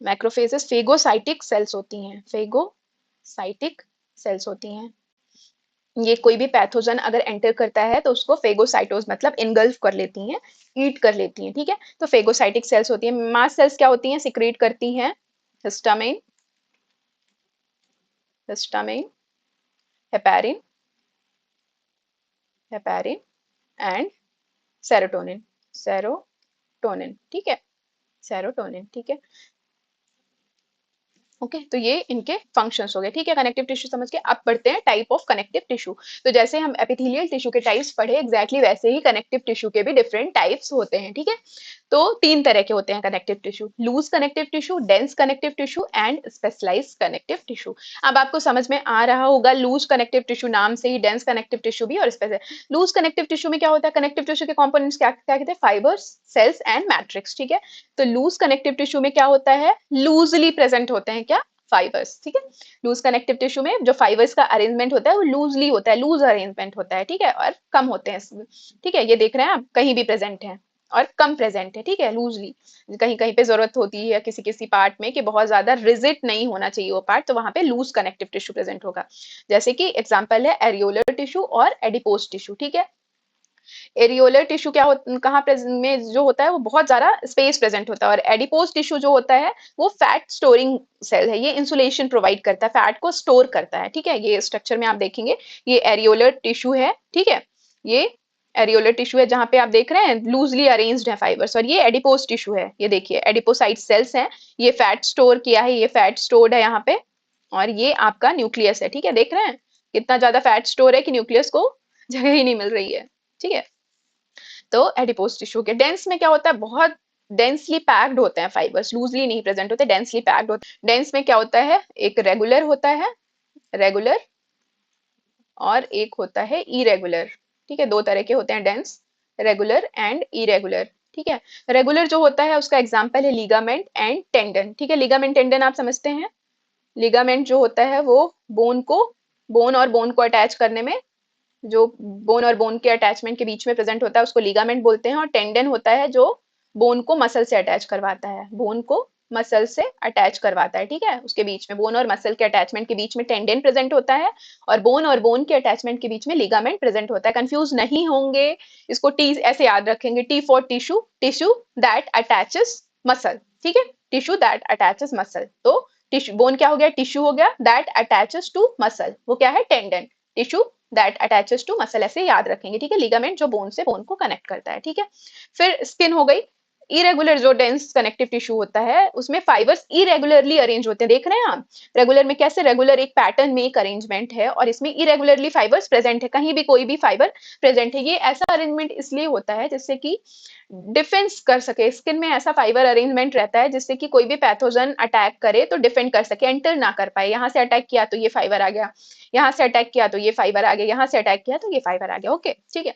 मैक्रोफेजेस फेगोसाइटिक सेल्स होती हैं, फेगोसाइटिक सेल्स होती हैं। ये कोई भी पैथोजन अगर एंटर करता है तो उसको फेगोसाइटोज मतलब इनगल्फ कर लेती हैं, ईट कर लेती हैं, ठीक है। तो फेगोसाइटिक सेल्स होती हैं। मास्ट सेल्स क्या होती हैं, सिक्रीट करती हैं histamine, histamine, heparin, heparin and serotonin, serotonin, ठीक है। सेरोटोनिन, ठीक है। ओके तो ये इनके फंक्शंस हो गए, ठीक है। कनेक्टिव टिश्यू समझ के अब बढ़ते हैं टाइप ऑफ कनेक्टिव टिश्यू। तो जैसे हम एपिथेलियल टिश्यू के टाइप्स पढ़े, एग्जैक्टली वैसे ही कनेक्टिव टिश्यू के भी डिफरेंट टाइप्स होते हैं, ठीक है। तो तीन तरह के होते हैं connective tissue, loose connective tissue, dense connective tissue and specialised connective tissue. अब आपको समझ में आ रहा होगा, लूज कनेक्टिव टिश्यू नाम से ही, डेंस कनेक्टिव टिश्यू भी और स्पेशल। लूज कनेक्टिव टिश्यू में क्या होता है, कनेक्टिव टिश्यू के कंपोनेंट्स क्या क्या कहते हैं, फाइबर्स, सेल्स एंड मैट्रिक्स, ठीक है। तो लूज कनेक्टिव टिश्यू में क्या होता है, लूजली प्रेजेंट होते हैं क्या, फाइबर्स, ठीक है। लूज कनेक्टिव टिश्यू में जो फाइबर्स का अरेंजमेंट होता है वो लूजली होता है, लूज अरेंजमेंट होता है, ठीक है, और कम होते हैं इसमें, ठीक है। ये देख रहे हैं आप, कहीं भी प्रेजेंट है और कम प्रेजेंट है, ठीक है, लूजली। कहीं कहीं पे जरूरत होती है किसी किसी पार्ट में कि बहुत ज्यादा रिजिड नहीं होना चाहिए वो पार्ट, तो वहां पे लूज कनेक्टिव टिश्यू प्रेजेंट होगा। जैसे कि एग्जांपल है एरियोलर टिश्यू और एडिपोज टिश्यू, ठीक है। एरियोलर टिश्यू क्या कहाँ में जो होता है वो बहुत ज्यादा स्पेस प्रेजेंट होता है, और एडिपोज टिश्यू जो होता है वो फैट स्टोरिंग सेल है, ये इंसुलेशन प्रोवाइड करता है, फैट को स्टोर करता है, ठीक है। ये स्ट्रक्चर में आप देखेंगे, ये एरियोलर टिश्यू है, ठीक है। ये एरियोलर टिश्यू है जहां पे आप देख रहे हैं लूजली अरेंज्ड है फाइबर्स, और ये एडिपोज टिश्यू है, ये देखिए एडिपोसाइट सेल्स हैं, ये फैट स्टोर किया है, ये फैट स्टोर्ड है यहाँ पे, और ये आपका न्यूक्लियस है, ठीक है। देख रहे हैं कितना ज्यादा फैट स्टोर है कि न्यूक्लियस को जगह ही नहीं मिल रही है, ठीक है। तो एडिपोज टिश्यू के डेंस में क्या होता है, बहुत डेंसली पैक्ड होते हैं फाइबर्स, लूजली नहीं प्रेजेंट होते, डेंसली पैक्ड होते हैं। डेंस में क्या होता है, एक रेगुलर होता है, रेगुलर, और एक होता है इरेगुलर, ठीक है। दो तरह के होते हैं डेंस, रेगुलर एंड इरेगुलर, ठीक है। रेगुलर जो होता है उसका एग्जाम्पल है लिगामेंट एंड टेंडन, ठीक है। लिगामेंट टेंडन आप समझते हैं, लिगामेंट जो होता है वो बोन को, बोन और बोन को अटैच करने में, जो बोन और बोन के अटैचमेंट के बीच में प्रेजेंट होता है उसको लिगामेंट बोलते हैं, और टेंडन होता है जो बोन को मसल से अटैच करवाता है, बोन को मसल से अटैच करवाता है, ठीक है। उसके बीच में बोन और मसल के अटैचमेंट के बीच में टेंडन प्रेजेंट होता है, और बोन के अटैचमेंट के बीच में लिगामेंट प्रेजेंट होता है। कंफ्यूज नहीं होंगे, इसको टी ऐसे याद रखेंगे, T for tissue, tissue that attaches muscle, ठीक है। टिश्यू दैट अटैचेस मसल, तो टिश्यू, बोन क्या हो गया, टिश्यू हो गया, दैट अटैचेस टू मसल, वो क्या है, tendon. Tissue that attaches to muscle ऐसे याद रखेंगे, ठीक है। लिगामेंट जो बोन से बोन को कनेक्ट करता है, ठीक है। फिर स्किन हो गई। इरेगुलर जो डेंस कनेक्टिव टिश्यू होता है उसमें फाइबर्स इरेगुलरली अरेंज होते हैं, देख रहे हैं आप। रेगुलर में कैसे, रेगुलर एक पैटर्न में एक अरेंजमेंट है, और इसमें इरेगुलरली फाइबर्स प्रेजेंट है, कहीं भी कोई भी फाइबर प्रेजेंट है। ये ऐसा अरेंजमेंट इसलिए होता है जिससे कि डिफेंस कर सके, स्किन में ऐसा फाइबर अरेंजमेंट रहता है जिससे कि कोई भी पैथोजन अटैक करे तो डिफेंड कर सके, एंटर ना कर पाए। यहाँ से अटैक किया तो ये फाइबर आ गया, यहाँ से अटैक किया तो ये फाइबर आ गया, यहाँ से अटैक किया तो ये फाइबर आ गया, ओके, ठीक है।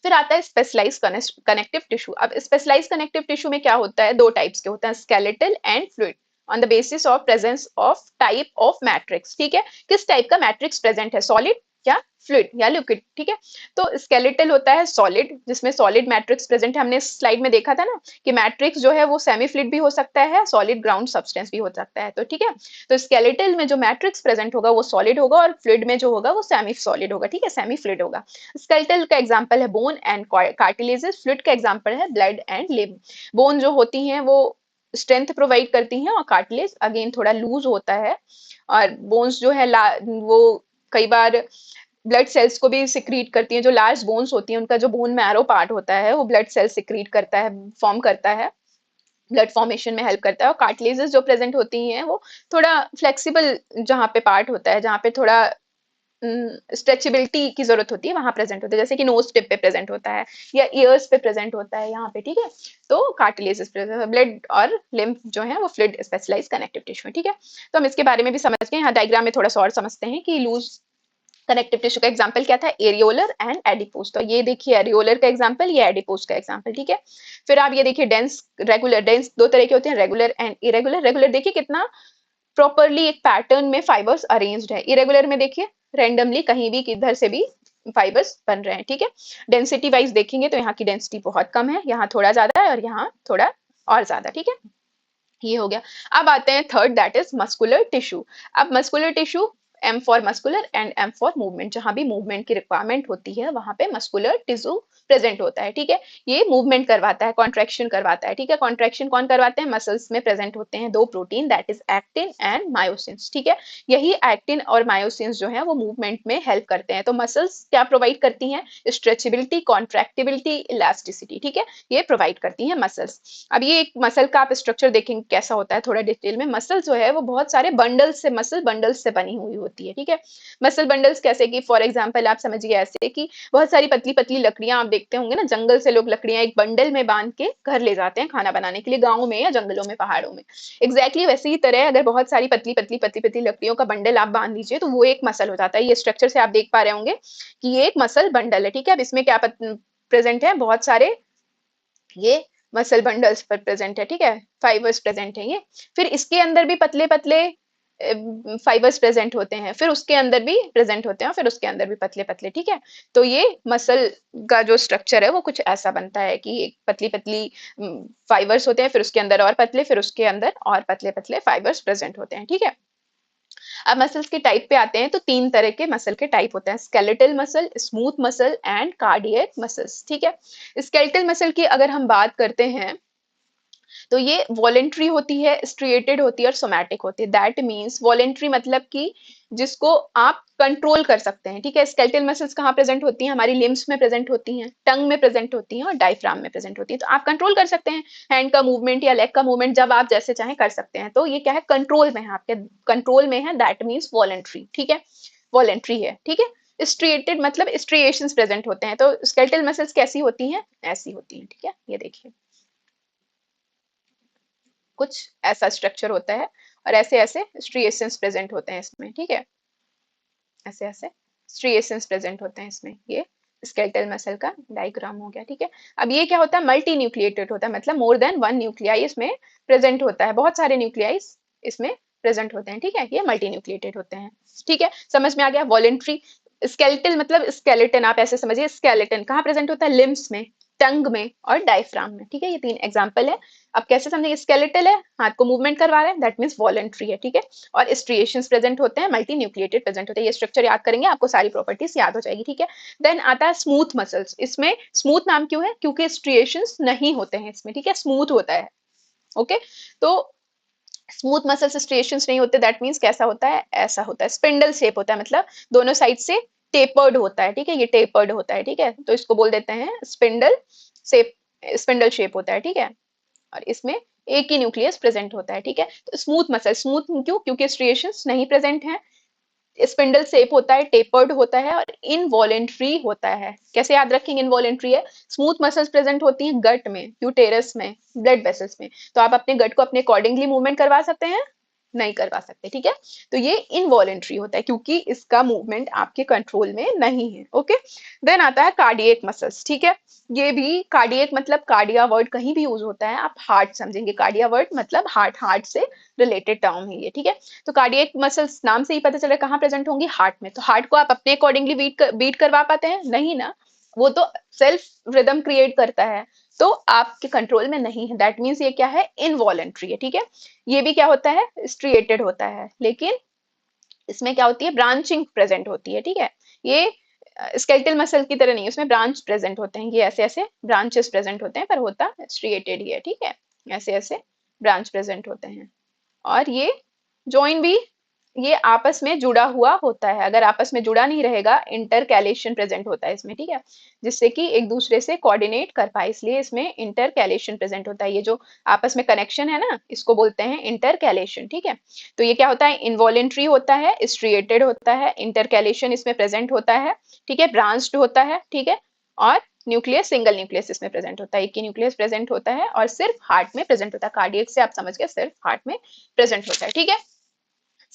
फिर आता है स्पेशलाइज कनेक्टिव टिश्यू। अब स्पेशलाइज कनेक्टिव टिश्यू में क्या होता है, दो टाइप्स के होते हैं, skeletal and fluid. On the basis of presence of type of matrix, ठीक है, किस टाइप का मैट्रिक्स प्रेजेंट है, सॉलिड या फ्लूइड या लिक्विड, ठीक है। तो स्केलेटल होता है सॉलिड, जिसमें सॉलिड मैट्रिक्स प्रेजेंट है। हमने स्लाइड में देखा था ना कि मैट्रिक्स जो है वो सेमी फ्लूइड भी हो सकता है, सॉलिड ग्राउंड सब्सटेंस भी हो सकता है, तो ठीक है। तो स्केलेटल में जो मैट्रिक्स प्रेजेंट होगा वो सॉलिड होगा और फ्लूइड में जो होगा वो सेमी सॉलिड होगा, ठीक है, सेमी फ्लूइड होगा। स्केलेटल का एग्जांपल है बोन एंड कार्टिलेजेस, फ्लूइड का एग्जांपल है ब्लड एंड लिम्फ। बोन जो होती हैं वो स्ट्रेंथ प्रोवाइड करती हैं और कार्टिलेज अगेन थोड़ा लूज होता है। और बोन्स जो है वो कई बार ब्लड सेल्स को भी सिक्रीट करती हैं। जो लार्ज बोन्स होती हैं उनका जो बोन मैरो पार्ट होता है वो ब्लड सेल सिक्रीट करता है, फॉर्म करता है, ब्लड फॉर्मेशन में हेल्प करता है। और कार्टिलेजेस जो प्रेजेंट होती हैं वो थोड़ा फ्लेक्सिबल जहाँ पे पार्ट होता है, जहाँ पे थोड़ा स्ट्रेचेबिलिटी की जरूरत होती है वहां प्रेजेंट होता है, जैसे कि नोज टिप पे प्रेजेंट होता है या ईयर्स पे प्रेजेंट होता है यहाँ पे, ठीक है। तो कार्टिलेजेस ब्लड और लिम्फ जो है वो फ्लूइड स्पेशलाइज कनेक्टिव टिश्यू है, ठीक है। तो हम इसके बारे में भी समझ गए। यहाँ डायग्राम में थोड़ा सा और समझते हैं कि लूज कनेक्टिव टिश्यू का एग्जांपल क्या था, एरियोलर एंड एडिपोज। तो ये देखिए एरियोलर का एग्जांपल, ये एडिपोज का एग्जांपल, ठीक है। फिर आप ये देखिए डेंस रेगुलर, डेंस दो तरह के होते हैं, रेगुलर एंड इरेगुलर। रेगुलर देखिए कितना प्रॉपरली एक पैटर्न में फाइबर्स अरेंज्ड है, इरेगुलर में देखिए रैंडमली कहीं भी किधर से भी फाइबर्स बन रहे हैं, ठीक है। डेंसिटी वाइज देखेंगे तो यहाँ की डेंसिटी बहुत कम है, यहाँ थोड़ा ज्यादा है और यहाँ थोड़ा और ज्यादा, ठीक है। ये हो गया। अब आते हैं third, that is muscular tissue. अब muscular tissue, M for muscular and M for movement, जहां भी मूवमेंट की रिक्वायरमेंट होती है वहां पे मस्कुलर टिश्यू प्रेजेंट होता है, ठीक है। ये मूवमेंट करवाता है, कॉन्ट्रैक्शन करवाता है, ठीक है। कॉन्ट्रैक्शन कौन करवाते हैं, मसल्स में प्रेजेंट होते हैं दो protein, that is actin and myosins, ठीक है। यही एक्टिन और मायोसिन्स जो है वो मूवमेंट में हेल्प करते हैं। तो मसल्स क्या प्रोवाइड करती हैं, स्ट्रेचेबिलिटी, कॉन्ट्रैक्टिबिलिटी, इलास्टिसिटी, ठीक है, ये प्रोवाइड करती हैं मसल्स। अब ये एक मसल का आप स्ट्रक्चर देखेंगे कैसा होता है थोड़ा डिटेल में। मसल जो है वो बहुत सारे बंडल्स से, मसल बंडल्स से बनी हुई होती है, ठीक है। मसल बंडल्स कैसे कि फॉर एग्जांपल आप समझिए ऐसे कि बहुत सारी पतली पतली लकड़ियां आप देखते होंगे ना, जंगल से लोग लकड़ियां एक बंडल में बांध के घर ले जाते हैं खाना बनाने के लिए, गाँव में या जंगलों में, पहाड़ों में। एग्जैक्टली वैसे ही तरह अगर बहुत सारी पतली पतली पतली पतली लकड़ियों का बंडल आप बांध दीजिए तो वो एक मसल हो जाता है। ये स्ट्रक्चर से आप देख पा रहे होंगे कि ये एक मसल बंडल है, ठीक है। अब इसमें क्या प्रेजेंट है, बहुत सारे ये मसल बंडल्स पर प्रेजेंट है, ठीक है, फाइबर्स प्रेजेंट है ये। फिर इसके अंदर भी पतले पतले फाइबर्स प्रेजेंट होते हैं, फिर उसके अंदर भी प्रेजेंट होते हैं और फिर उसके अंदर भी पतले पतले, ठीक है। तो ये मसल का जो स्ट्रक्चर है वो कुछ ऐसा बनता है कि एक पतली पतली फाइबर्स होते हैं, फिर उसके अंदर और पतले, फिर उसके अंदर और पतले पतले फाइबर्स प्रेजेंट होते हैं, ठीक है। अब मसल्स के टाइप पे आते हैं तो तीन तरह के मसल के टाइप होते हैं, skeletal muscle, smooth muscle and cardiac muscles, ठीक है। स्केलेटल मसल की अगर हम बात करते हैं तो ये वॉलेंट्री होती है, स्ट्रिएटेड होती है और सोमैटिक होती है। दैट मीन्स वॉलेंट्री मतलब कि जिसको आप कंट्रोल कर सकते हैं, ठीक है। स्केलेटल मसल्स कहाँ प्रेजेंट होती हैं, हमारी लिम्स में प्रेजेंट होती हैं, टंग में प्रेजेंट होती हैं और डायफ्राम में प्रेजेंट होती है। तो आप कंट्रोल कर सकते हैं हैंड का मूवमेंट या लेग का मूवमेंट, जब आप जैसे चाहें कर सकते हैं। तो ये क्या है, कंट्रोल में है, आपके कंट्रोल में है, दैट मीन्स वॉलेंट्री, ठीक है, वॉलेंट्री है, ठीक है। स्ट्रिएटेड मतलब स्ट्रिएशंस प्रेजेंट होते हैं। तो स्केलेटल मसल्स कैसी होती हैं, ऐसी होती हैं, ठीक है। ये देखिए कुछ ऐसा स्ट्रक्चर होता है और ऐसे ऐसे स्ट्रिएशंस प्रेजेंट होते हैं इसमें, ठीक है, ऐसे ऐसे स्ट्रिएशंस प्रेजेंट होते हैं इसमें। ये स्केलेटल मसल का डायग्राम हो गया, ठीक है। अब ये क्या होता है, मल्टी न्यूक्लिएटेड होता है, मतलब मोर देन वन न्यूक्लियाई इसमें प्रेजेंट होता है, बहुत सारे न्यूक्लियाई इसमें प्रेजेंट होते हैं, ठीक है। ये मल्टी न्यूक्लिएटेड होते हैं, ठीक है। समझ में आ गया। वॉलेंट्री, स्केलेटल मतलब स्केलेटन, आप ऐसे समझिए, स्केलेटन कहाँ प्रेजेंट होता है, लिम्स में, टंग में और डायफ्राम में, ठीक है। ये तीन एग्जांपल है। अब कैसे समझेंगे, स्केलेटल है, हाथ को मूवमेंट करवा रहे हैं, दैट मींस वॉलेंट्री है, ठीक है। और स्ट्रिएशंस प्रेजेंट होते हैं, मल्टी न्यूक्लिएटेड प्रेजेंट होते हैं। ये स्ट्रक्चर याद करेंगे आपको सारी प्रॉपर्टीज याद हो जाएगी, ठीक है। देन आता है स्मूथ मसल्स। इसमें स्मूथ नाम क्यों है, क्योंकि स्ट्रिएशंस नहीं होते हैं इसमें, ठीक है, स्मूथ होता है, ओके। तो स्मूथ मसल स्ट्रिएशंस नहीं होते, दैट मींस कैसा होता है, ऐसा होता है, स्पिंडल शेप होता है, मतलब दोनों साइड से टेपर्ड होता है, ठीक है, ये टेपर्ड होता है, ठीक है। तो इसको बोल देते हैं स्पिंडल शेप, स्पिंडल शेप होता है, ठीक है। और इसमें एक ही न्यूक्लियस प्रेजेंट होता है, ठीक है। तो स्मूथ मसल, स्मूथ क्यों, क्योंकि स्ट्रिएशंस नहीं प्रेजेंट हैं, स्पिंडल शेप होता है, टेपर्ड होता है और इनवॉलेंट्री होता है। कैसे याद रखेंगे इनवॉलेंट्री है, स्मूथ मसल्स प्रेजेंट होती हैं गट में, यूटेरस में, ब्लड वेसल्स में। तो आप अपने गट को अपने अकॉर्डिंगली मूवमेंट करवा सकते हैं, नहीं करवा सकते, ठीक है। तो ये इनवॉलेंट्री होता है क्योंकि इसका मूवमेंट आपके कंट्रोल में नहीं है। ओके, देन आता है कार्डियक मसल्स, ठीक है। ये भी कार्डियक मतलब कार्डिया वर्ड कहीं भी यूज होता है, आप हार्ट समझेंगे, कार्डिया वर्ड मतलब हार्ट, हार्ट से रिलेटेड टर्म है ये, ठीक है। तो कार्डियक मसल्स नाम से ही पता चल रहा है कहाँ प्रेजेंट होंगी, हार्ट में। तो हार्ट को आप अपने अकॉर्डिंगली बीट करवा पाते हैं? नहीं ना, वो तो सेल्फ रिदम क्रिएट करता है, तो आपके कंट्रोल में नहीं है। दैट मीन्स ये क्या है, इनवॉलेंट्री है, ठीक है। ये भी क्या होता है, स्ट्रिएटेड होता है, लेकिन इसमें क्या होती है, ब्रांचिंग प्रेजेंट होती है, ठीक है। ये स्केलेटल मसल की तरह नहीं है, उसमें ब्रांच प्रेजेंट होते हैं, ये ऐसे ऐसे ब्रांचेस प्रेजेंट होते हैं, पर होता स्ट्रिएटेड ही है, ठीक है। ऐसे ऐसे ब्रांच प्रेजेंट होते हैं। और ये जॉइन भी, ये आपस में जुड़ा हुआ होता है। अगर आपस में जुड़ा नहीं रहेगा, इंटरकैलेशन प्रेजेंट होता है इसमें, ठीक है, जिससे कि एक दूसरे से कोऑर्डिनेट कर पाए, इसलिए इसमें इंटरकैलेशन प्रेजेंट होता है। ये जो आपस में कनेक्शन है ना, इसको बोलते हैं इंटरकैलेशन, ठीक है। तो ये क्या होता है, इनवॉलेंट्री होता है, स्ट्रिएटेड होता है, इंटरकैलेशन इसमें प्रेजेंट होता है, ठीक है, ब्रांच्ड होता है, ठीक है। और न्यूक्लियस, सिंगल न्यूक्लियस इसमें प्रेजेंट होता है, एक ही न्यूक्लियस प्रेजेंट होता है, और सिर्फ हार्ट में प्रेजेंट होता है। कार्डियक से आप समझ गए, सिर्फ हार्ट में प्रेजेंट होता है, ठीक है,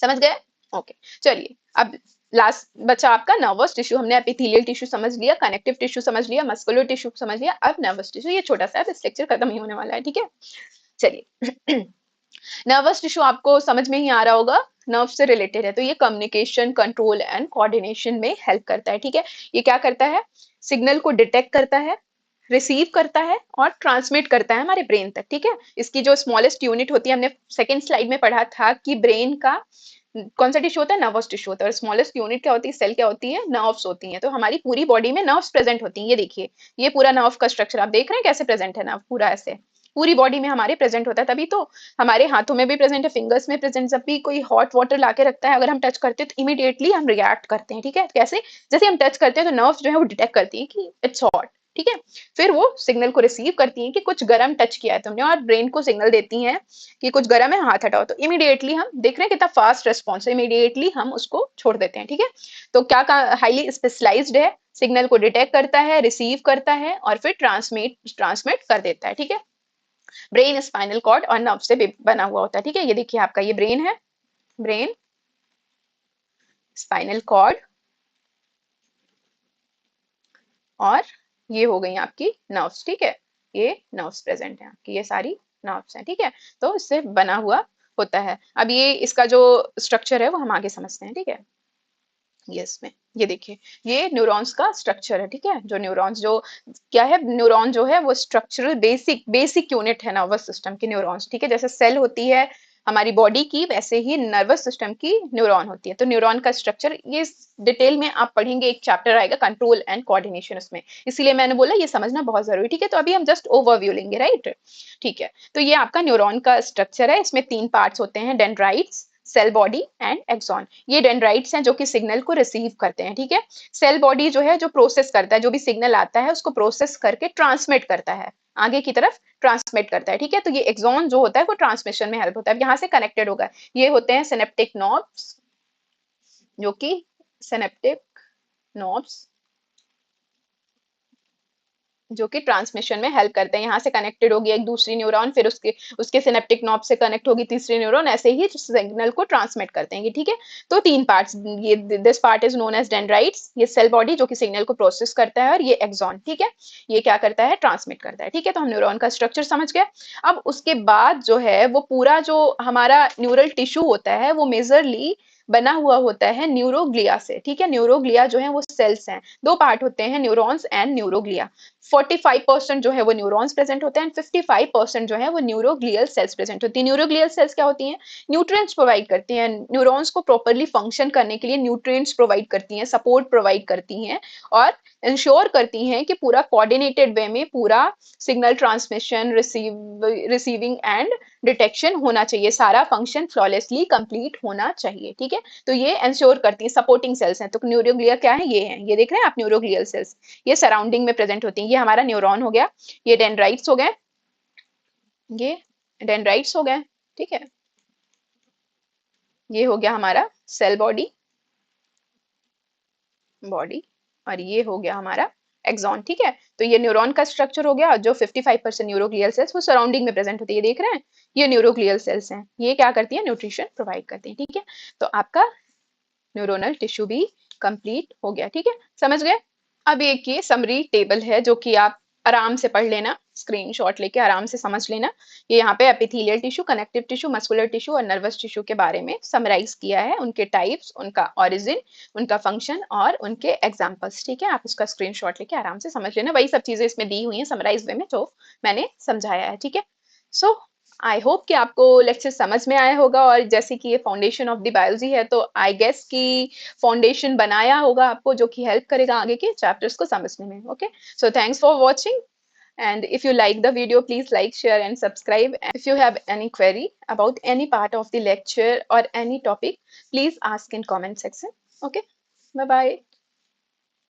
समझ गए। ओके, चलिए अब लास्ट बचा आपका नर्वस टिश्यू। हमने एपिथेलियल टिश्यू समझ लिया, कनेक्टिव टिश्यू समझ लिया, मस्कुलर टिश्यू समझ लिया, अब नर्वस टिश्यू। ये छोटा सा है, इस लेक्चर खत्म ही होने वाला है, ठीक है। चलिए नर्वस टिश्यू आपको समझ में ही आ रहा होगा, नर्व से रिलेटेड है, तो ये कम्युनिकेशन, कंट्रोल एंड कोऑर्डिनेशन में हेल्प करता है, ठीक है। ये क्या करता है, सिग्नल को डिटेक्ट करता है, रिसीव करता है और ट्रांसमिट करता है हमारे ब्रेन तक, ठीक है। इसकी जो स्मॉलेस्ट यूनिट होती है, हमने सेकेंड स्लाइड में पढ़ा था कि ब्रेन का कौन सा टिश्यू होता है, नर्वस टिश्यू होता है, और स्मॉलेस्ट यूनिट क्या होती है, सेल क्या होती है, नर्व्स होती हैं। तो हमारी पूरी बॉडी में नर्व्स प्रेजेंट होती हैं, ये देखिए, ये पूरा नर्व का स्ट्रक्चर आप देख रहे हैं कैसे प्रेजेंट है, नर्व पूरा ऐसे पूरी बॉडी में हमारे प्रेजेंट होता है। तभी तो हमारे हाथों में भी प्रेजेंट है, फिंगर्स में प्रेजेंट, जब भी कोई हॉट वाटर ला के रखता है, अगर हम टच करते हैं तो इमीडिएटली हम रिएक्ट करते हैं, ठीक है। कैसे, जैसे हम टच करते हैं तो नर्व्स जो है वो डिटेक्ट करती है कि इट्स हॉट, ठीक है। फिर वो सिग्नल को रिसीव करती हैं कि कुछ गर्म टच किया है तुमने, और ब्रेन को सिग्नल देती हैं कि कुछ गर्म है, हाथ हटाओ। तो इमीडिएटली हम देख रहे हैं कितना फास्ट रेस्पॉन्स है, इमीडिएटली हम उसको छोड़ देते हैं, ठीक है। तो क्या हाईली स्पेशलाइज्ड है, सिग्नल को डिटेक्ट करता है, रिसीव करता है और फिर ट्रांसमिट ट्रांसमिट कर देता है, ठीक है। ब्रेन स्पाइनल कॉर्ड और नर्व से बना हुआ होता है, ठीक है। ये देखिए आपका ये ब्रेन है, ब्रेन, स्पाइनल कॉर्ड, और ये हो गई आपकी नर्व्स, ठीक है। ये नर्व्स प्रेजेंट है आपकी, ये सारी नर्व्स हैं, ठीक है। तो इससे बना हुआ होता है। अब ये इसका जो स्ट्रक्चर है वो हम आगे समझते हैं, ठीक है। ये इसमें ये देखिए, ये न्यूरॉन्स का स्ट्रक्चर है, ठीक है। जो न्यूरॉन्स जो क्या है, न्यूरॉन जो है वो स्ट्रक्चरल बेसिक बेसिक यूनिट है नर्वस सिस्टम की, न्यूरॉन्स, ठीक है। जैसे सेल होती है हमारी बॉडी की, वैसे ही नर्वस सिस्टम की न्यूरॉन होती है। तो न्यूरॉन का स्ट्रक्चर ये डिटेल में आप पढ़ेंगे, एक चैप्टर आएगा कंट्रोल एंड कोऑर्डिनेशन उसमें, इसीलिए मैंने बोला ये समझना बहुत जरूरी, ठीक है। तो अभी हम जस्ट ओवरव्यू लेंगे, राइट, ठीक है। तो ये आपका न्यूरॉन का स्ट्रक्चर है, इसमें तीन पार्ट्स होते हैं, dendrites, cell body and axon. ये डेंड्राइट्स हैं जो कि सिग्नल को रिसीव करते हैं, ठीक है। सेल बॉडी जो है जो प्रोसेस करता है, जो भी सिग्नल आता है उसको प्रोसेस करके ट्रांसमिट करता है, आगे की तरफ ट्रांसमिट करता है, ठीक है। तो ये एक्सॉन जो होता है वो ट्रांसमिशन में हेल्प होता है, यहाँ से कनेक्टेड होगा। ये होते हैं सिनेप्टिक नॉब्स, जो कि सिनेप्टिक नॉब्स जो कि ट्रांसमिशन में हेल्प करते हैं। यहाँ से कनेक्टेड होगी एक दूसरी न्यूरॉन, फिर उसके उसके सिनेप्टिक नॉब से कनेक्ट होगी तीसरी न्यूरॉन, ऐसे ही सिग्नल को ट्रांसमिट करते हैं, ठीक है। तो तीन पार्ट्स, ये this part is known as dendrites, ये सेल बॉडी जो कि सिग्नल को प्रोसेस करता है, और ये एक्सॉन, ठीक है, ये क्या करता है, ट्रांसमिट करता है, ठीक है। तो हम न्यूरॉन का स्ट्रक्चर समझ गए। अब उसके बाद जो है वो पूरा जो हमारा न्यूरल टिश्यू होता है वो मेजरली बना हुआ होता है न्यूरोग्लिया से, ठीक है। न्यूरोग्लिया जो है वो सेल्स हैं, दो पार्ट होते हैं, न्यूरॉन्स एंड न्यूरोग्लिया। 45% जो है वो न्यूरॉन्स प्रेजेंट होते हैं, एंड 55% जो है वो न्यूरोग्लियल सेल्स प्रेजेंट होती है। न्यूरोग्लियल सेल्स क्या होती हैं, न्यूट्रिएंट्स प्रोवाइड करती हैं, न्यूरॉन्स को प्रॉपरली फंक्शन करने के लिए न्यूट्रिएंट्स प्रोवाइड करती हैं, सपोर्ट प्रोवाइड करती हैं, और इंश्योर करती हैं कि पूरा कोऑर्डिनेटेड वे में पूरा signal transmission, receiving end detection होना चाहिए, सारा फंक्शन फ्लॉलेसली कंप्लीट होना चाहिए, ठीक है। तो ये इंश्योर करती है, सपोर्टिंग सेल्स हैं। तो न्यूरोग्लिया क्या है, ये है, ये देख रहे हैं आप न्यूरोग्लियल सेल्स, ये सराउंडिंग में प्रेजेंट होती हैं। ये हमारा न्यूरॉन हो गया, ये डेंड्राइट्स हो गए, ये डेंड्राइट्स हो गए, ठीक है। ये हो गया हमारा सेल बॉडी बॉडी, और ये हो गया हमारा एक्सॉन, ठीक है। तो ये न्यूरॉन का स्ट्रक्चर हो गया, जो 55% न्यूरोग्लियल सेल्स वो सराउंडिंग में प्रेजेंट होती है, देख रहे हैं, ये न्यूरोग्लियल सेल्स हैं, ये क्या करती है, न्यूट्रिशन प्रोवाइड करती है, ठीक है। तो आपका न्यूरोनल टिश्यू भी कंप्लीट हो गया, ठीक है, समझ गए। अब एक ये समरी टेबल है जो कि आप आराम से पढ़ लेना, स्क्रीनशॉट लेके आराम से समझ लेना। ये यहाँ पे epithelial tissue, connective tissue, muscular tissue और नर्वस टिश्यू के बारे में समराइज किया है, उनके टाइप्स, उनका ओरिजिन, उनका फंक्शन और उनके एग्जांपल्स, ठीक है। आप उसका स्क्रीनशॉट लेके आराम से समझ लेना, वही सब चीजें इसमें दी हुई हैं समराइज वे में जो मैंने समझाया है, ठीक है। सो आई होप कि आपको लेक्चर समझ में आया होगा, और जैसे कि ये फाउंडेशन ऑफ द बायोलॉजी है तो आई गेस कि फाउंडेशन बनाया होगा आपको, जो कि हेल्प करेगा आगे के चैप्टर्स को समझने में। Okay, so thanks for watching, and if you like the video, please like, share and subscribe. And if you have any query about any part of the lecture or any topic, please ask in comment section. Okay, bye bye.